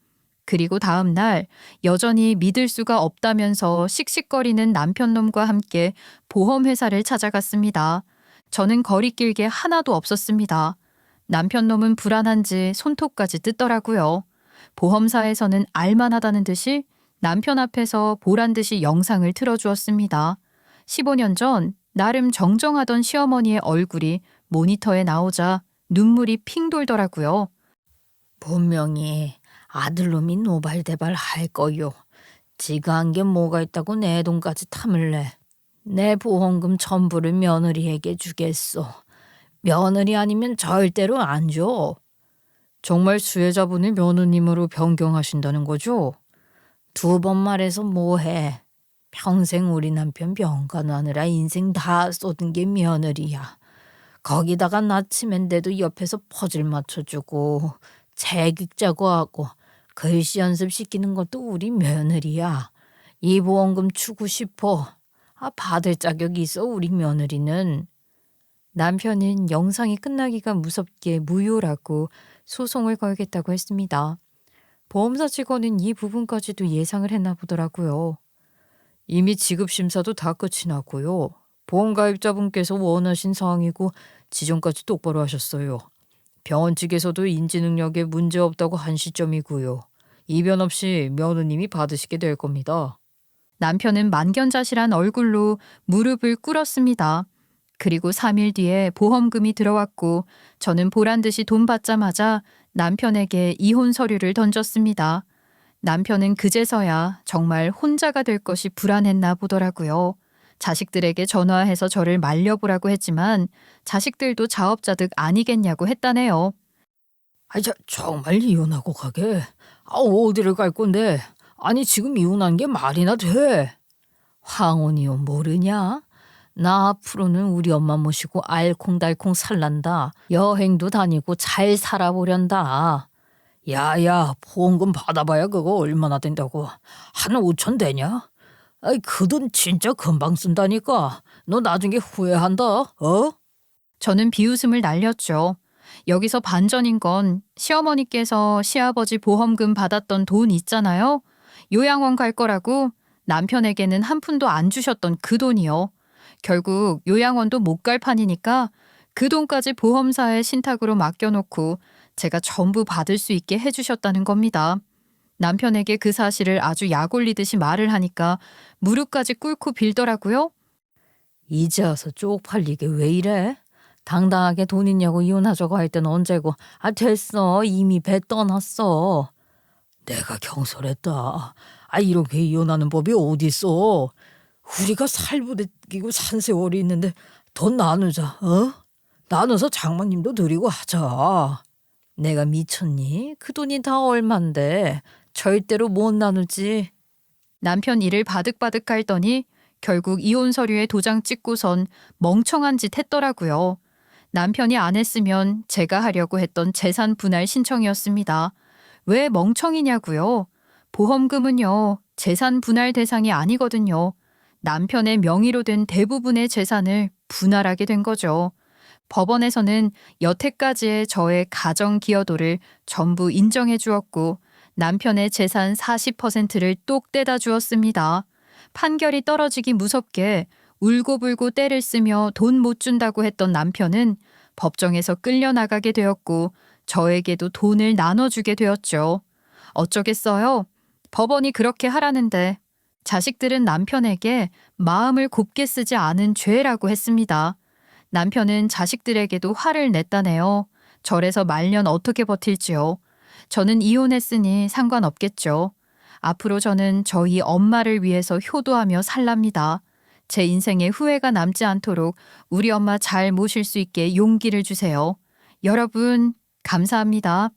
그리고 다음 날 여전히 믿을 수가 없다면서 씩씩거리는 남편놈과 함께 보험회사를 찾아갔습니다. 저는 거리낄 게 하나도 없었습니다. 남편놈은 불안한지 손톱까지 뜯더라고요. 보험사에서는 알만하다는 듯이 남편 앞에서 보란 듯이 영상을 틀어주었습니다. 15년 전 나름 정정하던 시어머니의 얼굴이 모니터에 나오자 눈물이 핑 돌더라고요. 분명히 아들놈이 노발대발 할 거요. 지가 한 게 뭐가 있다고 내 돈까지 탐을래. 내 보험금 전부를 며느리에게 주겠소. 며느리 아니면 절대로 안 줘. 정말 수혜자분이 며느님으로 변경하신다는 거죠? 2번 말해서 뭐해. 평생 우리 남편 병간하느라 인생 다 쏟은 게 며느리야. 거기다가 나 치면대도 옆에서 퍼즐 맞춰주고 책 읽자고 하고 글씨 연습시키는 것도 우리 며느리야. 이 보험금 주고 싶어. 받을 자격이 있어 우리 며느리는. 남편은 영상이 끝나기가 무섭게 무효라고 소송을 걸겠다고 했습니다. 보험사 직원은 이 부분까지도 예상을 했나 보더라고요. 이미 지급심사도 다 끝이 났고요. 보험가입자분께서 원하신 사항이고 지정까지 똑바로 하셨어요. 병원 측에서도 인지능력에 문제없다고 한 시점이고요. 이변 없이 며느님이 받으시게 될 겁니다. 남편은 만견자실한 얼굴로 무릎을 꿇었습니다. 그리고 3일 뒤에 보험금이 들어왔고 저는 보란듯이 돈 받자마자 남편에게 이혼 서류를 던졌습니다. 남편은 그제서야 정말 혼자가 될 것이 불안했나 보더라고요. 자식들에게 전화해서 저를 말려보라고 했지만 자식들도 자업자득 아니겠냐고 했다네요. 정말 이혼하고 가게? 어디를 갈 건데? 아니 지금 이혼한 게 말이나 돼? 황혼이혼 모르냐? 나 앞으로는 우리 엄마 모시고 알콩달콩 살란다. 여행도 다니고 잘 살아보련다. 야야, 보험금 받아봐야 그거 얼마나 된다고. 한 5천 되냐? 그 돈 진짜 금방 쓴다니까. 너 나중에 후회한다. 저는 비웃음을 날렸죠. 여기서 반전인 건 시어머니께서 시아버지 보험금 받았던 돈 있잖아요. 요양원 갈 거라고 남편에게는 한 푼도 안 주셨던 그 돈이요. 결국 요양원도 못 갈 판이니까 그 돈까지 보험사에 신탁으로 맡겨놓고 제가 전부 받을 수 있게 해주셨다는 겁니다. 남편에게 그 사실을 아주 약 올리듯이 말을 하니까 무릎까지 꿇고 빌더라고요. 이제 와서 쪽팔리게 왜 이래? 당당하게 돈 있냐고 이혼하자고 할 땐 언제고. 됐어. 이미 배 떠났어. 내가 경솔했다. 이렇게 이혼하는 법이 어딨어. 우리가 살부대끼고 산 세월이 있는데 돈 나누자. 나눠서 장모님도 드리고 하자. 내가 미쳤니? 그 돈이 다 얼만데. 절대로 못 나누지. 남편 일을 바득바득 깔더니 결국 이혼 서류에 도장 찍고선 멍청한 짓 했더라고요. 남편이 안 했으면 제가 하려고 했던 재산 분할 신청이었습니다. 왜 멍청이냐고요? 보험금은요, 재산 분할 대상이 아니거든요. 남편의 명의로 된 대부분의 재산을 분할하게 된 거죠. 법원에서는 여태까지의 저의 가정 기여도를 전부 인정해 주었고 남편의 재산 40%를 똑 떼다 주었습니다. 판결이 떨어지기 무섭게 울고불고 떼를 쓰며 돈 못 준다고 했던 남편은 법정에서 끌려나가게 되었고 저에게도 돈을 나눠주게 되었죠. 어쩌겠어요? 법원이 그렇게 하라는데 자식들은 남편에게 마음을 곱게 쓰지 않은 죄라고 했습니다. 남편은 자식들에게도 화를 냈다네요. 절에서 말년 어떻게 버틸지요. 저는 이혼했으니 상관없겠죠. 앞으로 저는 저희 엄마를 위해서 효도하며 살랍니다. 제 인생에 후회가 남지 않도록 우리 엄마 잘 모실 수 있게 용기를 주세요. 여러분, 감사합니다.